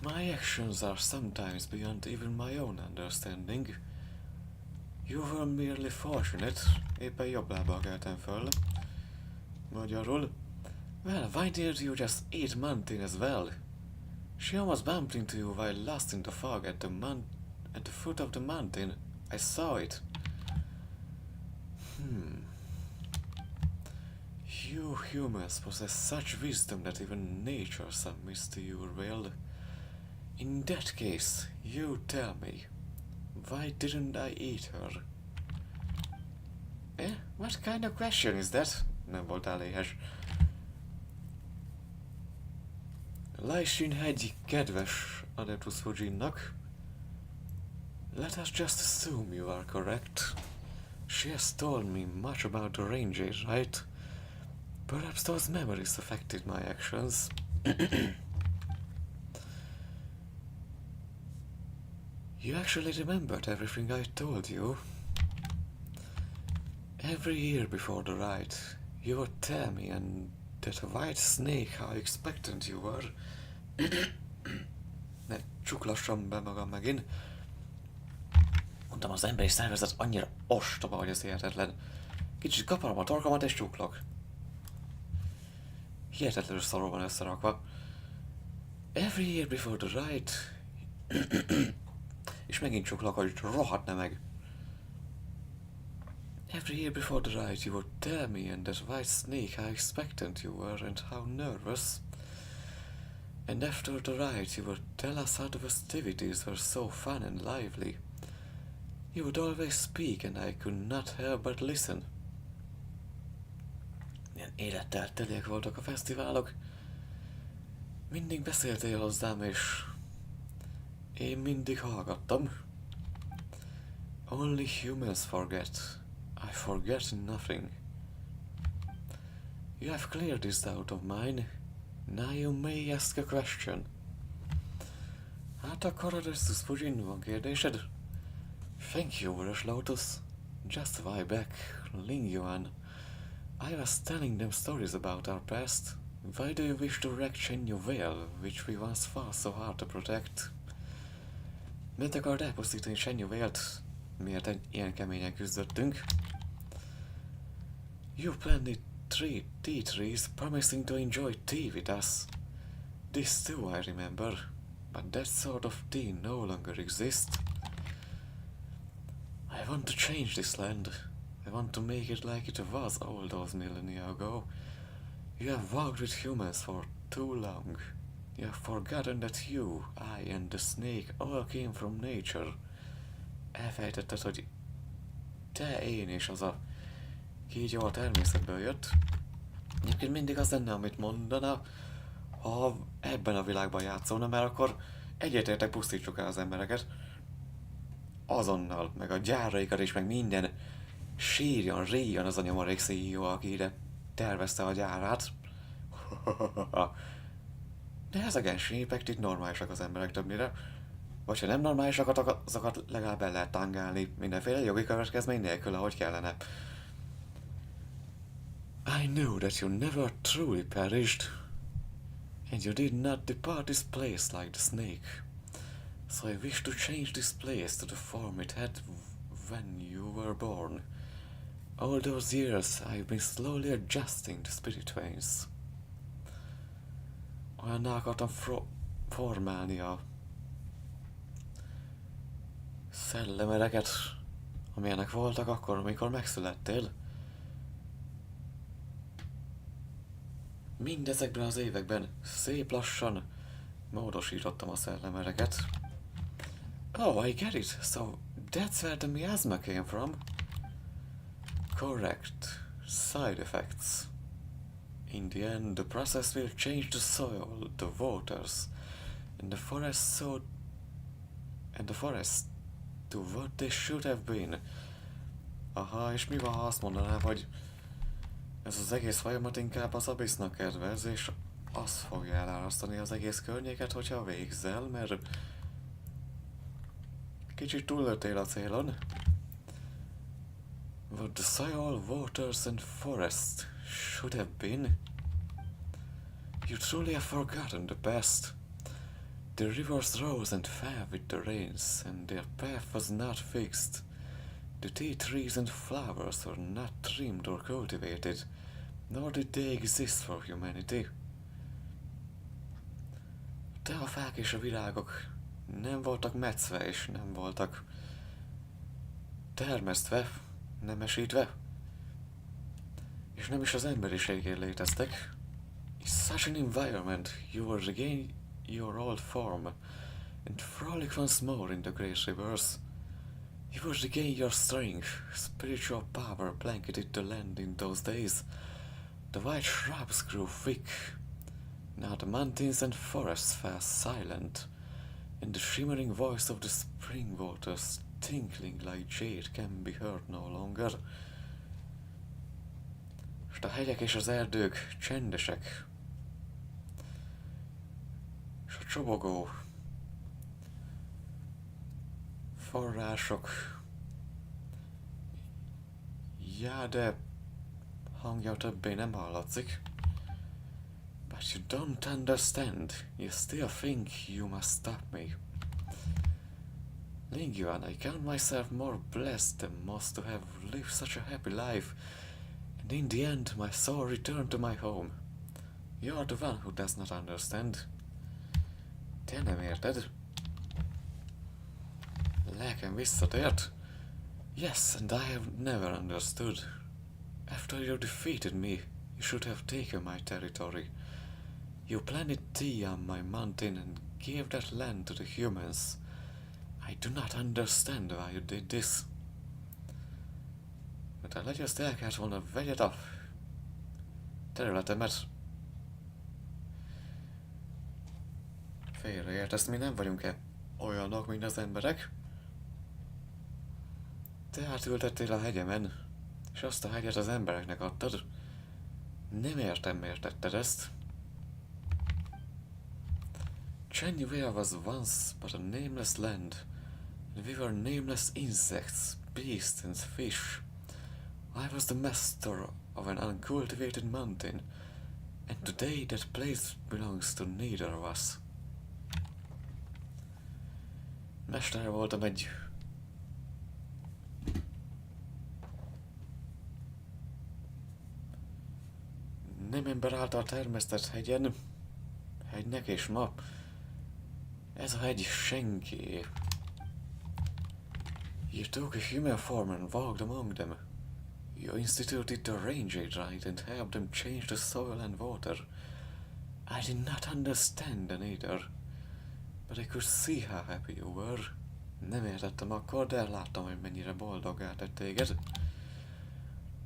My actions are sometimes beyond even my own understanding. You were merely fortunate. Éppen jobb lábbal keltem föl. Magyarul. Well, why didn't you just eat Mountain as well? She almost bumped into you while lost in the fog at the foot of the mountain. I saw it. You humans possess such wisdom that even nature submits to your will. In that case, you tell me, why didn't I eat her? Eh? What kind of question is that? Nem voltál éhes. Jáde-hegyi kedves Adeptus Fujinnak. Let us just assume you are correct. She has told me much about the ranges, right? Perhaps those memories affected my actions. You actually remembered everything I told you. Every year before the rite, you would tell me and that white snake how expectant you were. Ne csuklassam be magam megint. Mondtam, az emberi szervezet annyira ostoba, hogy ez hihetetlen. Kicsit kaparom a torkomat és csuklok. Hihetetlenül szarul van összerakva. Every year before the rite... és megint csuklok, hogy rohadne meg. Every year before the rite you would tell me and that white snake how expectant you were and how nervous. And after the rite you would tell us how the festivities were so fun and lively. You would always speak and I could not help but listen. Ilyen élettel teliek voltak a fesztiválok. Mindig beszéltél hozzám, és én mindig hallgattam. Only humans forget. I forget nothing. You have cleared this doubt of mine. Now you may ask a question. Hát akkor Arestus Fujin, van kérdésed? Thank you, Vörös Lotus. Just a while back, Ling Yuan, I was telling them stories about our past. Why do you wish to wreck Shenyu Vale, which we once fought so hard to protect? Miért akard elpusztítani Shenyu Vale-t? Miért ilyen keményen küzdöttünk? You planted 3 tea trees promising to enjoy tea with us. This too I remember, but that sort of tea no longer exists. I want to change this land. I want to make it like it was all those millennia ago. You have walked with humans for too long. You have forgotten that you, I and the snake all came from nature. Elfejtetted, hogy te, én és az a kígyó a természetből jött. Egyébként mindig az lenne, amit mondana, ha ebben a világban játszóna, mert akkor egyetértek, pusztítsuk el az embereket. Azonnal, meg a gyáraikat is, meg minden sírjon, réjjon az a nyomorék CEO, aki ide tervezte a gyárát. De ez a Genshin Impact, itt normálisak az emberek többnyire. Vagy ha nem normálisak, azokat legalább el lehet tangálni mindenféle jogi következmény nélkül, ahogy kellene. I knew that you never truly perished, and you did not depart this place like the snake. So I wish to change this place to the form it had when you were born. All those years I've been slowly adjusting the spirit veins. Olyanná akartam formálni a szellemereket, amilyenek voltak akkor, amikor megszülettél. Mindezekben az években szép lassan módosítottam a szellemereket. Oh, I get it. So that's where the miasma came from. Correct. Side effects. In the end, the process will change the soil, the waters, and the forest to what they should have been. Aha, és mi van, ha azt mondanám, hogy ez az egész folyamat inkább az abisznak kedvez, és az fogja elárasztani az egész környéket, hogyha végzel, mert kicsit túllőttél a célon. What the soil, waters and forest should have been. You truly have forgotten the past. The rivers rose and fell with the rains, and their path was not fixed. The tea trees and flowers were not trimmed or cultivated, nor did they exist for humanity. A teafák és a virágok nem voltak metszve és nem voltak termesztve, nemesítve, és nem is az emberiségért léteztek. In such an environment, you will regain your old form and frolic once more in the great rivers. You will regain your strength. Spiritual power blanketed the land in those days. The white shrubs grew thick. Now the mountains and forests fell silent, and the shimmering voice of the spring waters, tinkling like jade, can be heard no longer. És a hegyek és az erdők csendesek, és a csobogó források Jáde hangja többé nem hallatszik. But you don't understand. You still think you must stop me. Ling Yuan, I count myself more blessed than most to have lived such a happy life, and in the end my soul returned to my home. You're the one who does not understand. Te nem érted? Lelkem visszatért? Yes, and I have never understood. After you defeated me, you should have taken my territory. You planted tea on my mountain and gave that land to the humans. I do not understand why you did this. Mert ha legyőzte, el kellett volna vegyed a területemet. Félreértesz, mi nem vagyunk-e olyanok, mint az emberek? Te átültettél a hegyemen, és azt a hegyet az embereknek adtad. Nem értem, miért tetted ezt. Genuine was once but a nameless land, and we were nameless insects, beasts and fish. I was the master of an uncultivated mountain, and today that place belongs to neither of us. Mester voltam egy... nem ember által termesztett hegynek, és ma ez a hegy senki. You took a human form and walked among them. You instituted the range right and helped them change the soil and water. I did not understand them either, but I could see how happy you were. Nem értettem akkor, de láttam, hogy mennyire boldoggá tett téged.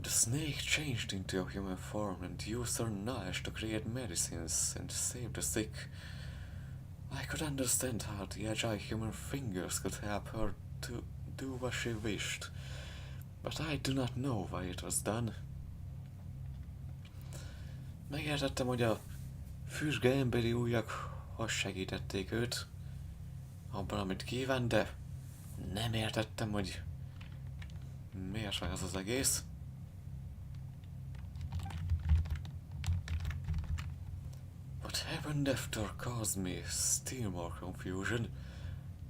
The snake changed into a human form and used her knowledge to create medicines and save the sick. I could understand how the agile human fingers could help her to do what she wished, but I do not know why it was done. Megértettem, hogy a füzsge emberi ujjakhoz segítették őt abban, amit kíván, de nem értettem, hogy miért van ez az egész. What happened after caused me still more confusion.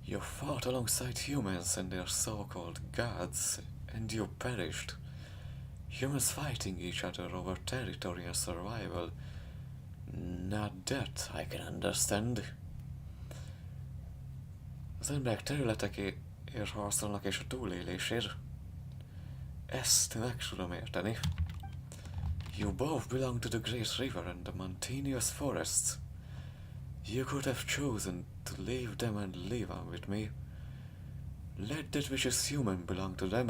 You fought alongside humans and their so-called gods, and you perished. Humans fighting each other over territory and survival. Not that I can understand. Az emberek területekért harcolnak és a túlélésért. Ezt meg tudom érteni. You both belong to the great river and the mountainous forests. You could have chosen to leave them and live on with me. Let that which is human belong to them,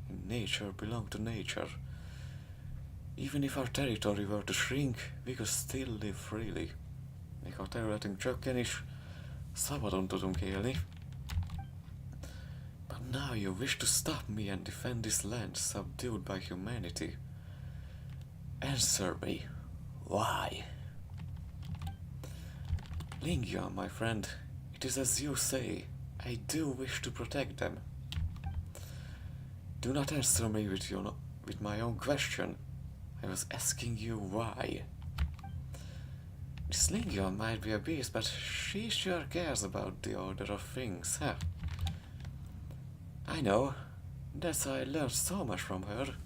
and nature belong to nature. Even if our territory were to shrink, we could still live freely. Még ha a területünk csökken is, szabadon tudunk élni. But now you wish to stop me and defend this land subdued by humanity. Answer me. Why? Lingyan, my friend, it is as you say. I do wish to protect them. Do not answer me with my own question. I was asking you why. This Lingyan might be a beast, but she sure cares about the order of things, huh? I know. That's how I learned so much from her.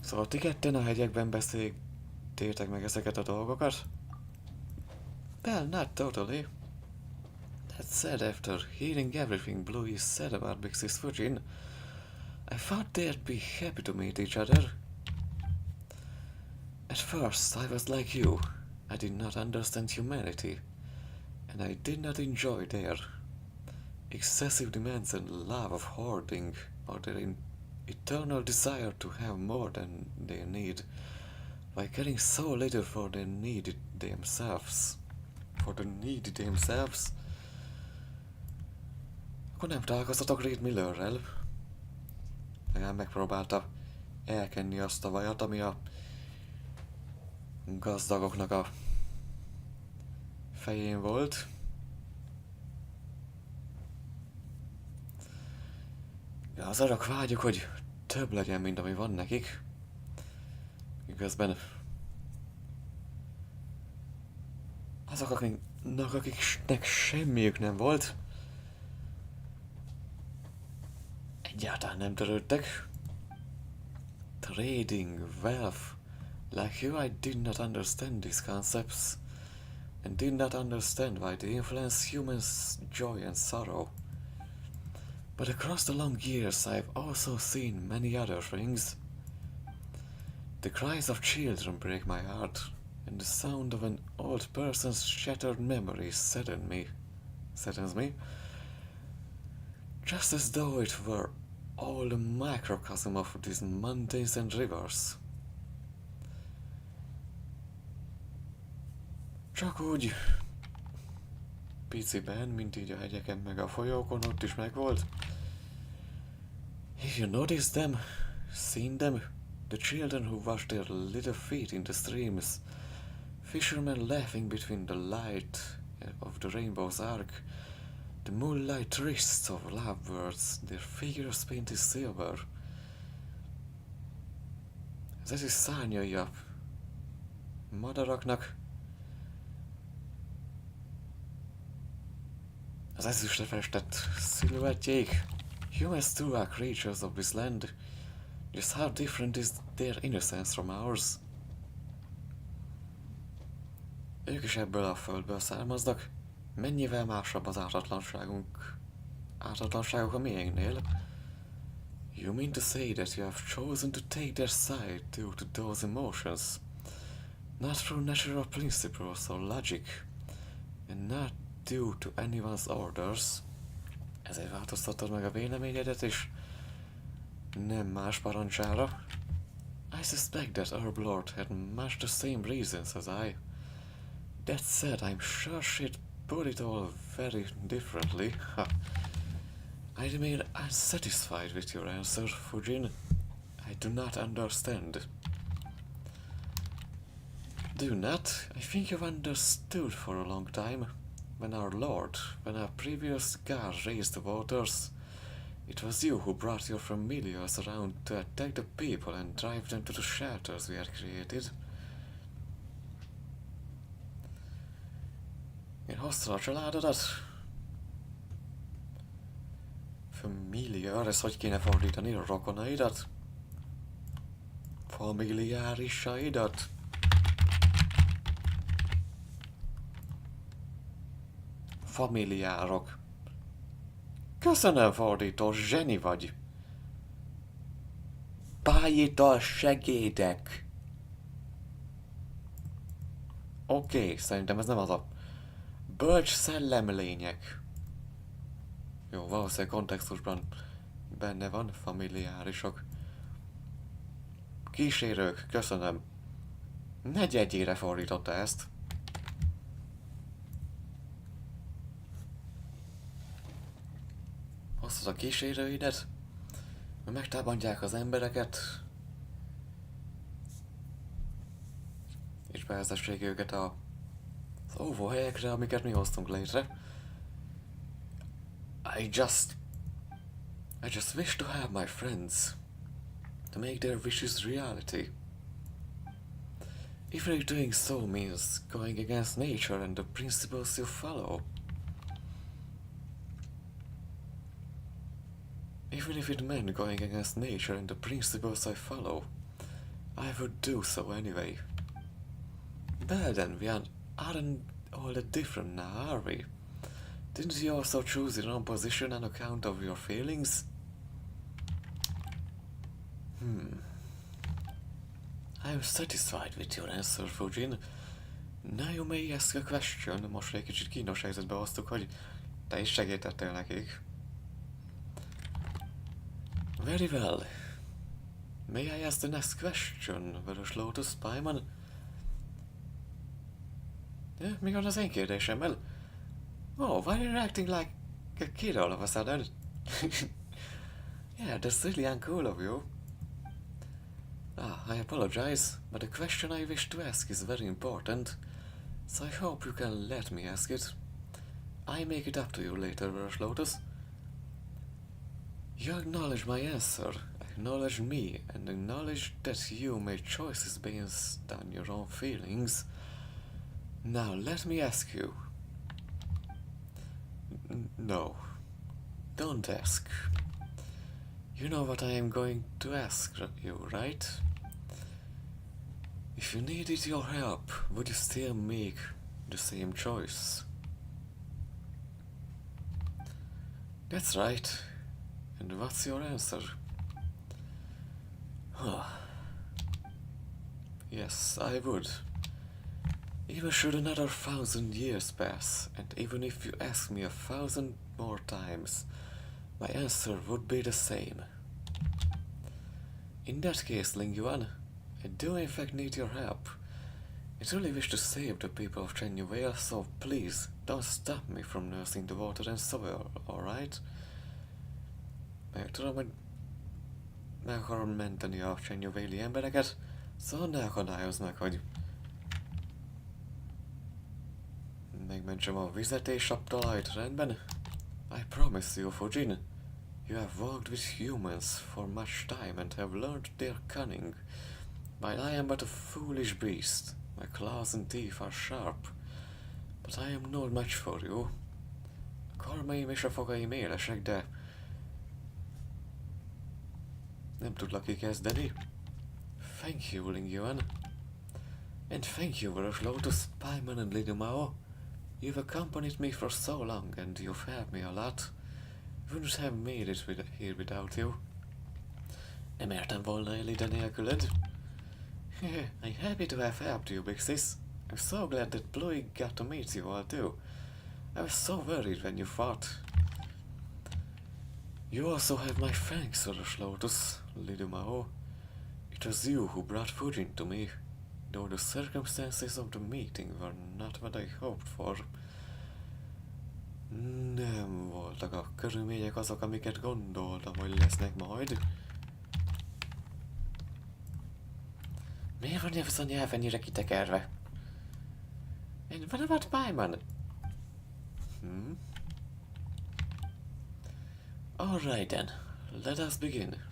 Szóval ti ketten a hegyekben beszéltétek meg ezeket a dolgokat? Well, not totally. That said, after hearing everything Bluey said about Bixie's Fujin, I thought they'd be happy to meet each other. At first, I was like you. I did not understand humanity, and I did not enjoy their excessive demands and love of hoarding, or their eternal desire to have more than they need, by getting so little for the needy themselves. Akkor nem találkoztatok Reed Millerrel. Legalább megpróbálta elkenni azt a vajat, ami a gazdagoknak a fején volt. Ja, az arra vágyjuk, hogy több legyen, mint ami van nekik. Miközben azok, akiknek semmiük nem volt, egyáltalán nem törődtek. Trading, wealth, like you, I did not understand these concepts, and did not understand why they influence humans' joy and sorrow. But across the long years, I've also seen many other things. The cries of children break my heart, and the sound of an old person's shattered memories saddens me, just as though it were all a microcosm of these mountains and rivers. Csak úgy piciben, mint így a hegyeken meg a folyókon, ott is megvolt. If you notice them, seen them, the children who wash their little feet in the streams, fishermen laughing between the light of the rainbow's arc, the moonlight trysts of lovebirds, their figures painted silver. Ez is szárnyai a madaraknak. Az ezüstre festett sziluettjék. Humans too are creatures of this land. Just how different is their innocence from ours? Ők is ebből a földből származnak. Mennyivel másabb az ártatlanságuk a miénknél. You mean to say that you have chosen to take their side due to those emotions, not through natural principles or logic, and not due to anyone's orders? Ezért változtattad meg a véleményedet, és nem más parancsára? I suspect that our Lord had much the same reasons as I. That said, I'm sure she'd put it all very differently. I remain unsatisfied with your answer, Fujin. I do not understand. Do not? I think you've understood for a long time. When our previous god raised the waters, it was you who brought your familiars around to attack the people and drive them to the shelters we had created. Én hoztam a családodat? Familiar, ez hogy kéne fordítani? A rokonaidat? Familiárisaidat? Familiárok. Köszönöm, fordító, zseni vagy. Pályítal segédek. Oké, szerintem ez nem az a bölcs szellemlények. Jó, valószínűleg kontextusban benne van, familiárisok. Kísérők, köszönöm. Negyedjére fordította ezt. Hoztad a kísérőidet, megtámadják az embereket, és bevezessék őket az óvóhelyekre, amiket mi hoztunk létre. I just wish to have my friends, to make their wishes reality. Even if doing so means going against nature and the principles you follow. Even if it meant going against nature and the principles I follow, I would do so anyway. Well then, we aren't all that different now, are we? Didn't you also choose your own position on account of your feelings? I am satisfied with your answer, Fujin. Now you may ask a question. Most egy kicsit kínos helyzetbe hoztuk, hogy te is segítettél nekik. Very well. May I ask the next question, Vörös Lotus Paimon? Mi van az én kérdésemmel? Oh, why are you acting like a kid all of a sudden? Yeah, that's really uncool of you. I apologize, but the question I wish to ask is very important, so I hope you can let me ask it. I make it up to you later, Vörös Lotus. You acknowledge my answer, acknowledge me, and acknowledge that you made choices based on your own feelings. Now let me ask you. No, don't ask. You know what I am going to ask you, right? If you needed your help, would you still make the same choice? That's right. And what's your answer? Yes, I would. Even should another 1,000 years pass, and even if you ask me 1,000 more times, my answer would be the same. In that case, Ling Yuan, I do in fact need your help, I truly wish to save the people of Jáde-hegyi, so please don't stop me from nursing the water and soil, alright? Meg tudom, hogy meg akarom menteni a Jáde-hegyi embereket, szóval ne akadályozz meg, hogy megmentsem a vizet és a talajt, rendben? I promise you, Fujin, you have worked with humans for much time and have learned their cunning, while I am but a foolish beast. My claws and teeth are sharp, but I am no match for you. A karmaim és a fogaim élesek, de nem tudlak kikezdeni. Thank you, Lingyuan. And thank you, Veros Lotus, Paimon and Little Mao. You've accompanied me for so long, and you've helped me a lot. Wouldn't have made it here without you. Nem értem volna el ide nélküled. I'm happy to have helped you, Big Sis. I'm so glad that Bluey got to meet you all too. I was so worried when you fought. You also have my thanks, Veros Lotus, Little Mao. It was you who brought Fujin to me, though the circumstances of the meeting were not what I hoped for. Nem voltak a körülmények azok, amiket gondoltam, hogy lesznek majd. Miért van ez a nyelv ennyire kitekerve? And what about Paimon? Alright then, let us begin.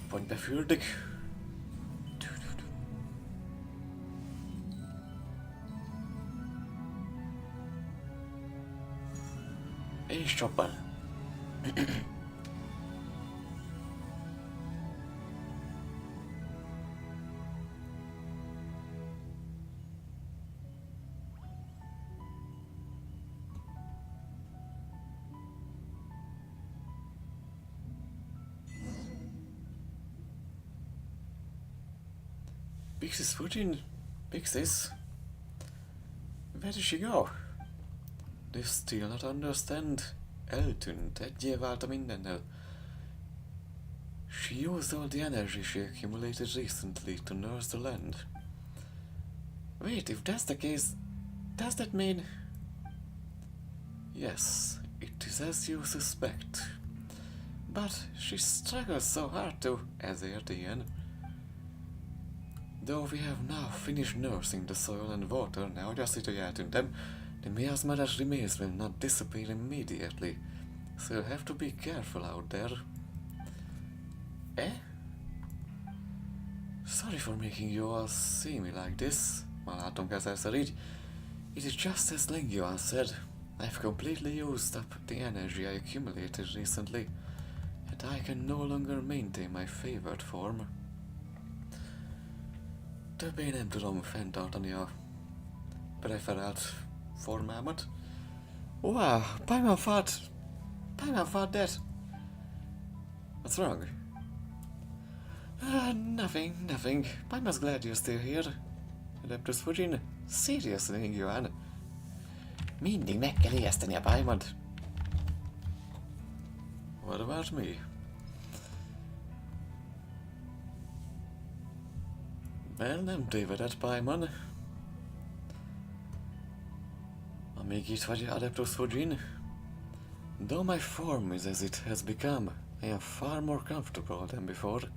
Pont befürdik. És csapban. Big Sis Fujin? Big Sis? Where did she go? Do you still not understand? Eltűnt, egyé vált a mindennel. She used all the energy she accumulated recently to nurse the land. Wait, if that's the case, does that mean... Yes, it is as you suspect. But she struggles so hard to... Ezért ilyen. Though we have now finished nursing the soil and water, nehogy azt hitt, hogy eltűntem, the miasma's remains will not disappear immediately, so you'll have to be careful out there. Eh? Sorry for making you all see me like this. Már látom kezerszer így. It is just as Lingyuan said. I've completely used up the energy I accumulated recently, and I can no longer maintain my favored form. Többé nem tudom fenntartani a preferált formámat. Wow, Paimon fought dead. What's wrong? Nothing. Paimon's glad you're still here. Adeptus Fujin, seriously, Lingyuan. Mindig meg kell ijeszteni a Paimont. What about me? Well, nem tévedett, Paimon. Amíg itt vagy, Adeptus Fujin. Though my form is as it has become, I am far more comfortable than before.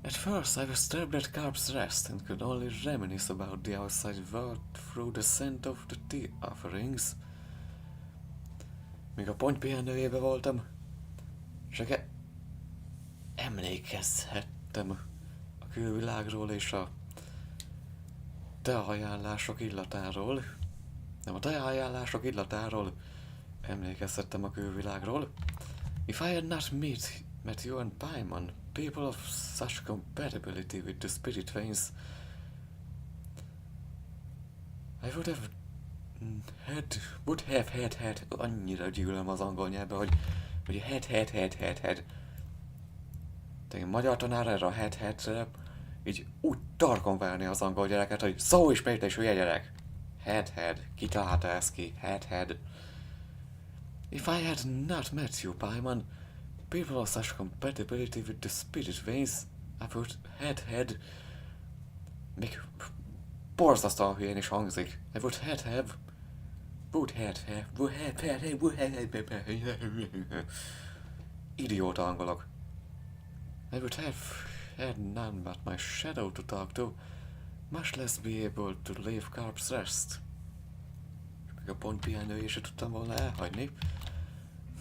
At first I was disturbed at Carp's rest and could only reminisce about the outside world through the scent of the tea offerings. Míg a pont pihenőjébe voltam, csak emlékezhettem a külvilágról és a teaajánlások illatáról. Nem, a teaajánlások illatáról emlékeztettem a külvilágról. If I had not met you and Paimon, people of such compatibility with the spirit veins, I would have had, annyira gyűlöm az angol nyelvbe, hogy had. Tényleg magyar tanár erre a head-headre így úgy tarkon verni az angol gyereket, hogy szó ismétlés hülye gyerek. Head-head. Ki találta ezt ki? Head-head. If I had not met you, Paimon, people of such compatibility with the spirit veins, I would head-head. Még borzasztóan hülyén is hangzik. I would head-have. Idióta angolok. I would have had none but my shadow to talk to, much less be able to leave Carp's rest. Még a pont pihenőjét se tudtam volna elhagyni.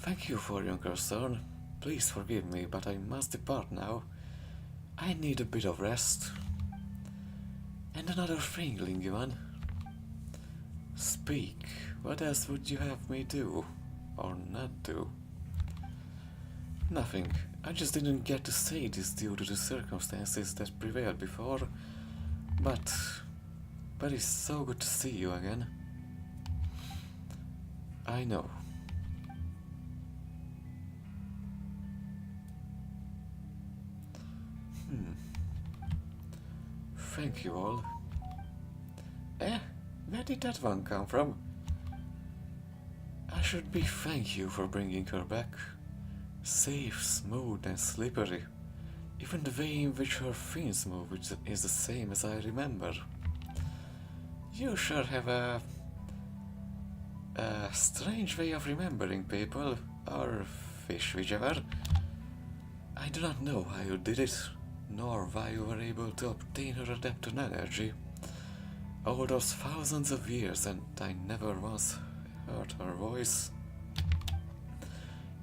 Thank you for your concern. Please forgive me, but I must depart now. I need a bit of rest. And another thing, Lingivan. Speak. What else would you have me do? Or not do? Nothing. I just didn't get to say this due to the circumstances that prevailed before. But it's so good to see you again. I know. Thank you all. Where did that one come from? I should be thank you for bringing her back. Safe, smooth and slippery. Even the way in which her fins move is the same as I remember. You sure have a strange way of remembering people, or fish, whichever. I do not know how you did it, nor why you were able to obtain her adapted energy. All those thousands of years, and I never once heard her voice.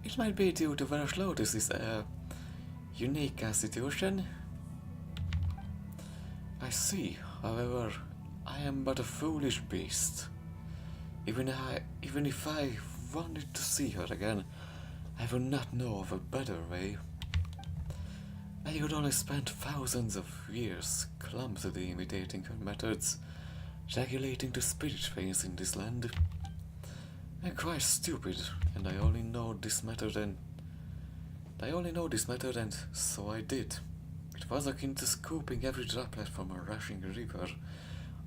It might be due to Veras Lotus's unique constitution. I see, however, I am but a foolish beast. Even if I wanted to see her again, I would not know of a better way. I could only spend thousands of years clumsily imitating her methods, regulating the spirit veins in this land. I'm quite stupid, and I only know this method, and so I did. It was akin to scooping every droplet from a rushing river,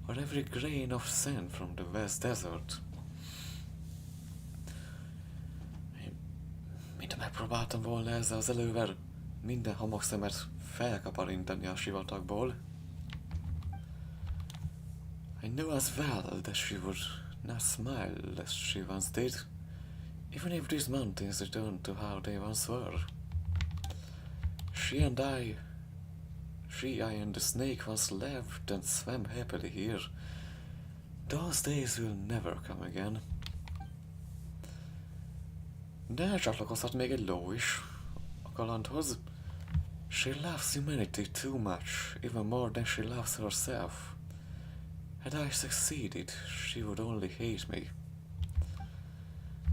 or every grain of sand from the vast desert. Mint megpróbáltam volna ezzel az elővel minden homokszemet felkaparintani a sivatagból. I knew as well that she would not smile as she once did, even if these mountains returned to how they once were. She, I and the snake once laughed and swam happily here. Those days will never come again. De csatlakozhat még egy ló is a kalandhoz. She loves humanity too much, even more than she loves herself. Had I succeeded, she would only hate me.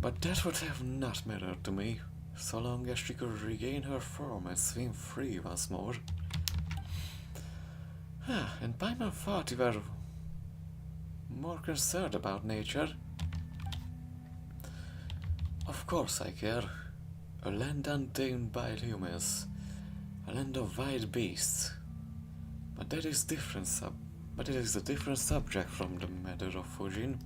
But that would have not mattered to me, so long as she could regain her form and swim free once more. And Paimon thought you were more concerned about nature. Of course I care. A land untamed by humans. A land of wild beasts. But that is different But it is a different subject from the matter of Fujin.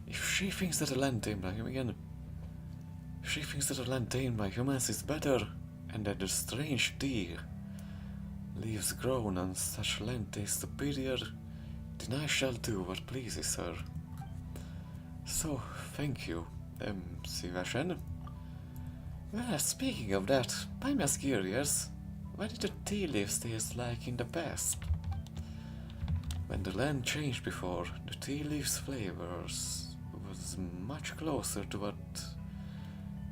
If she thinks that a land tamed by him again, she thinks that the land tamed by humans is better, and that the strange deer leaves grown on such land is superior, then I shall do what pleases her. So, thank you, szívesen. Well, speaking of that, I'm just curious, what did the tea leaves taste like in the past? When the land changed before, the tea leaves' flavors was much closer to what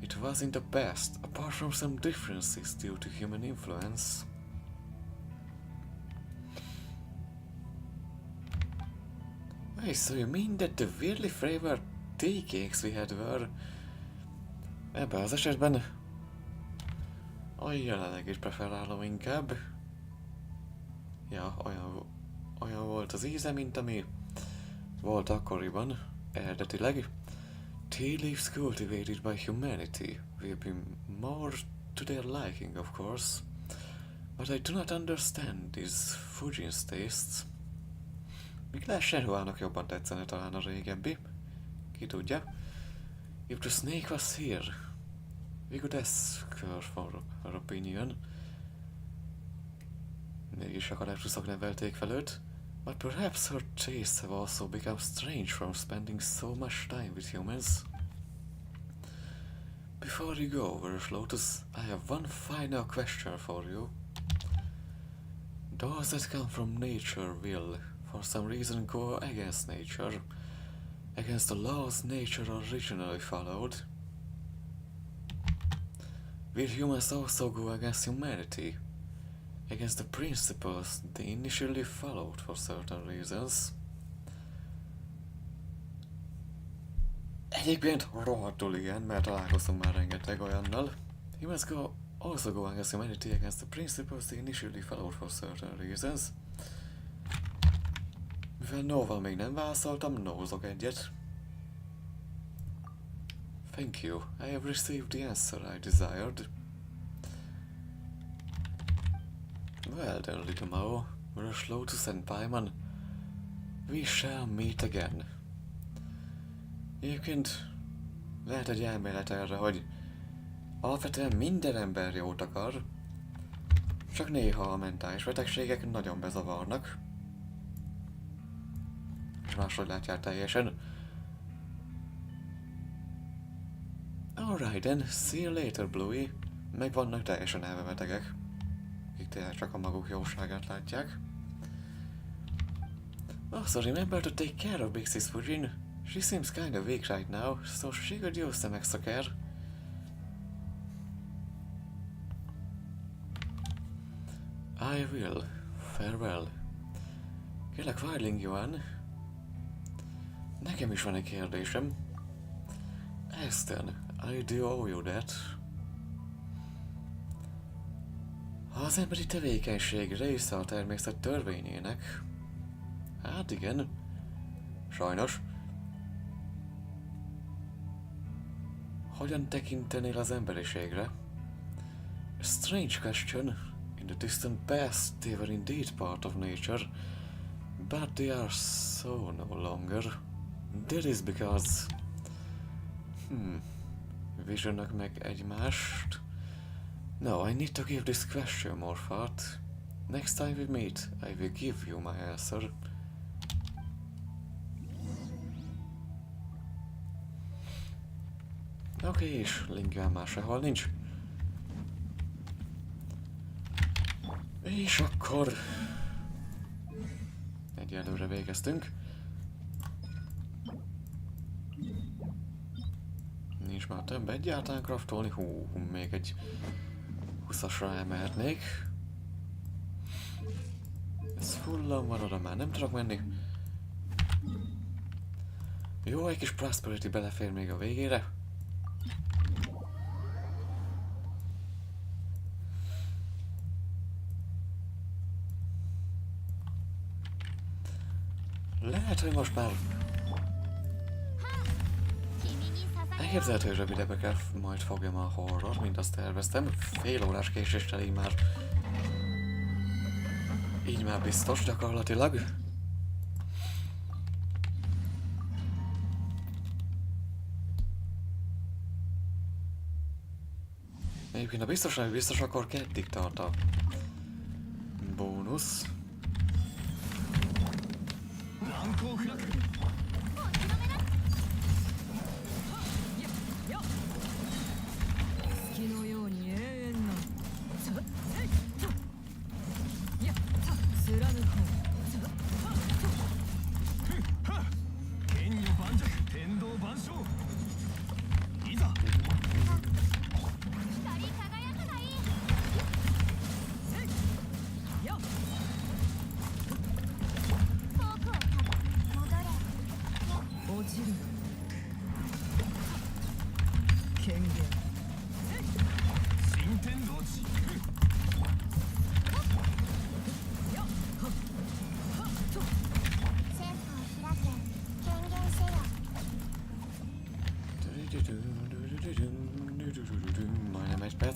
it was in the past, apart from some differences due to human influence. Wait, so you mean that the weirdly flavored T-Cakes we had were. Ebben az esetben a jelenleg is preferálom inkább. Ja, olyan volt az íze, mint ami volt akkoriban, eredetileg. Tea leaves cultivated by humanity will be more to their liking, of course. But I do not understand these Fujin's tastes. Még lehet Shenhuának jobban tetszene talán a régebbi. Ki tudja. If the snake was here, we could ask her for her opinion. Mégis a karakterusok nevelték fel őt. But perhaps her tastes have also become strange from spending so much time with humans. Before you go, Virus Lotus, I have one final question for you. Those that come from nature will, for some reason, go against nature, against the laws nature originally followed. Will humans also go against humanity, against the principles they initially followed for certain reasons? Egyébként rohadtul igen, mert találkoztunk már rengeteg olyannal. Humans also go against humanity, against the principles they initially followed for certain reasons. Mivel no-val még nem válaszoltam, nózok egyet. Thank you, I have received the answer I desired. Well then, little Mao, Rush Lotus and Paimon, we shall meet again. Egyébként lehet egy elmélet erre, hogy alapvetően minden ember jót akar, csak néha a mentális betegségek nagyon bezavarnak. És máshogy látják teljesen. Alright then, see you later, Bluey. Meg vannak teljesen elmebetegek, akik tényleg csak a maguk jóságát látják. Also remember to take care of Big Sis Fujin. She seems kind of weak right now, so she could use some extra care. I will. Farewell. Kérlek, Wildling Yuan. Nekem is van egy kérdésem. Aston, I do owe you that. Ha az emberi tevékenység része a természet törvényének, hát igen, sajnos. Hogyan tekintenél az emberiségre? A strange question. In the distant past they were indeed part of nature, but they are so no longer. That is because... Visionnak meg egymást. No, I need to give this question more thought. Next time we meet, I will give you my answer. Oké, és linkján már sehol nincs. És akkor... Egyelőre végeztünk. Nincs már több egyáltalán craftolni. Hú, még egy 20-asra elmehetnék. Ez fullan van, oda már nem tudok menni. Jó, egy kis prosperity belefér még a végére. Lehet, hogy most már... Elképzelhető, hogy rövidebbre kell majd fogjam a horror, mint azt terveztem. Fél órás késéssel így már... Így már biztos gyakorlatilag. Egyébként ha biztos, akkor keddig tart a bónusz.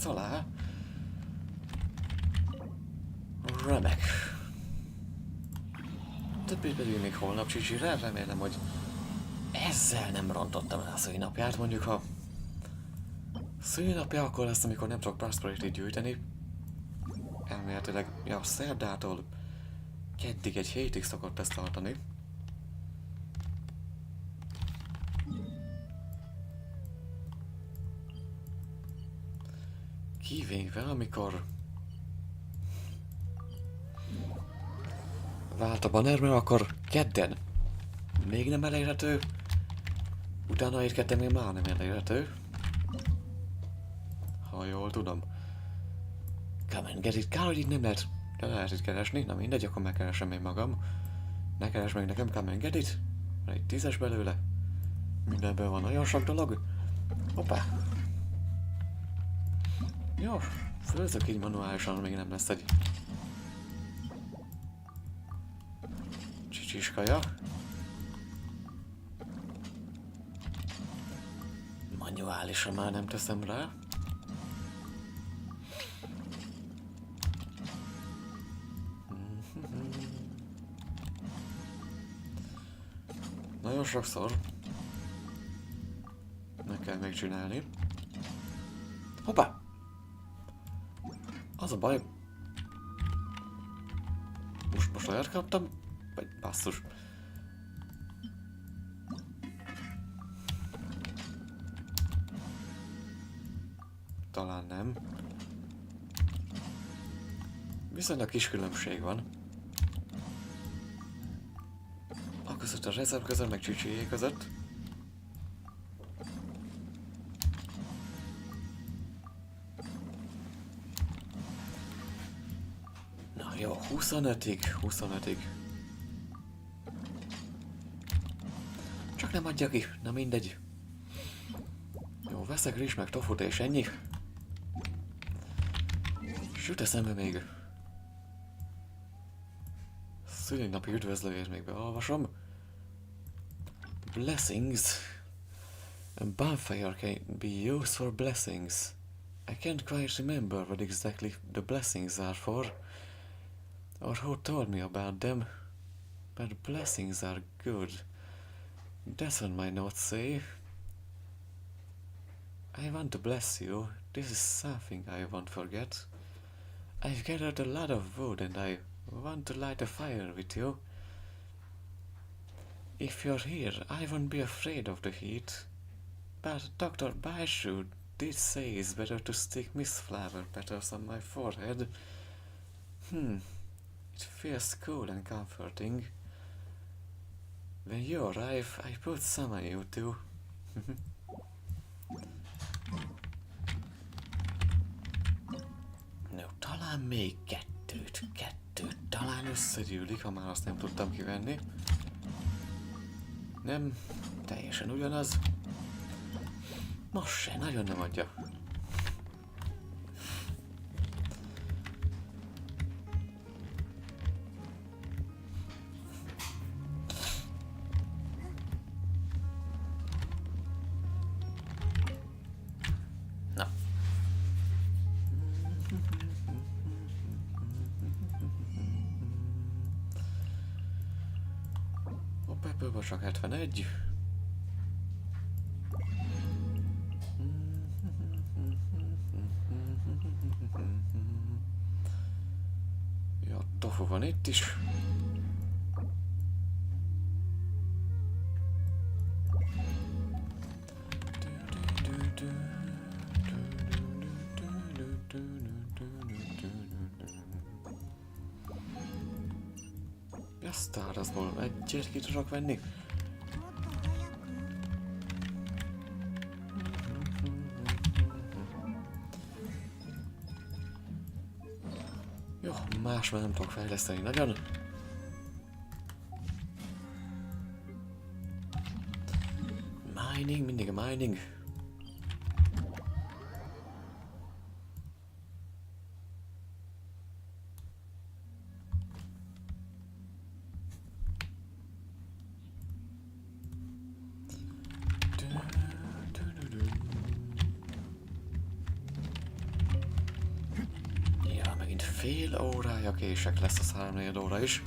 perc alá. Remek. Többé pedig még holnap Qiqire, remélem, hogy ezzel nem rontottam el a szülinapját. Mondjuk, ha szülinapja akkor lesz, amikor nem tudok prosperity gyűjteni. Elméletileg, ja, szerdától keddig egy hétig szokott ezt tartani. Kivéve, amikor vált a banner, mert akkor kedden még nem elérhető, utána egy kedden még már nem elérhető. Ha jól tudom. Come and get it. Kár, hogy itt nem lehet, de lehet itt keresni. Na mindegy, akkor megkeresem én magam. Ne keres meg nekem, come and get it. Van egy 10-es belőle. Mindenben van nagyon sok dolog. Hoppá. Jó, főzök így manuálisan, még nem lesz egy csicsiskaja. Manuálisan már nem teszem rá. Nagyon sokszor meg kell megcsinálni. Hoppá! Az a baj. Most olyat kaptam? Vagy basszus. Talán nem. Viszonylag kis különbség van. A között a rezerv között, meg Qiqié között. Na jó, 25-ig. Csak nem adja ki, na mindegy. Jó, veszek rizs meg tofut és ennyi. Süt eszembe még. Szülinapi üdvözlőjét még beolvasom. Blessings. A bonfire can be used for blessings. I can't quite remember what exactly the blessings are for, or who told me about them, but blessings are good. That's what my notes say. I want to bless you. This is something I won't forget. I've gathered a lot of wood and I want to light a fire with you. If you're here, I won't be afraid of the heat. But Dr. Baishu did say it's better to stick mist flower petals on my forehead. It feels cool and comforting. When you arrive, I put some on you too. No, talán még kettőt talán összegyűlik, ha már azt nem tudtam kivenni. Nem, teljesen ugyanaz. Most se, nagyon nem adja. Na. Hopp, ebből csak 71. Ja, tofu van itt is. Ja, Stardustból egyet ki tudok venni. Jó, más már nem tudok fejleszteni nagyon. Mining, mindig a mining. fél órája kések lesz az 3-4 óra is.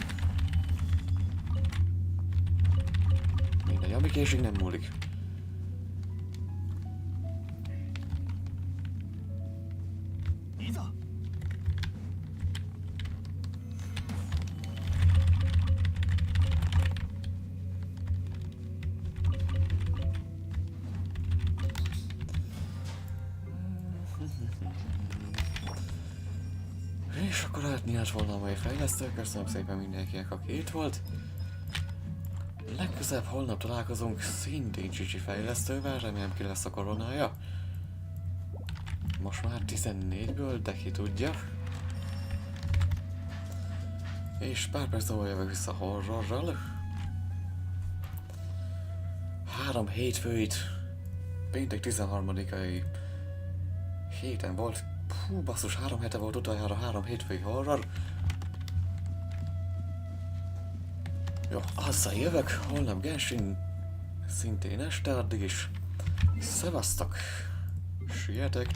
Mindegy, ami késik nem múlik. És akkor átnyílt volna a mai fejlesztő. Köszönöm szépen mindenkinek, aki itt volt. Legközelebb holnap találkozunk szintén Qiqi fejlesztővel, remélem ki lesz a koronája. Most már 14-ből, de ki tudja. És pár perc múlva jövök vissza horrorral. 3 hétfőit, péntek 13-ai héten volt. Hú, basszus, 3 hete volt utoljára 3 hétfői horror. Jó, azzal jövök, holnap Genshin, szintén este, addig is. Szevasztok! Sietek!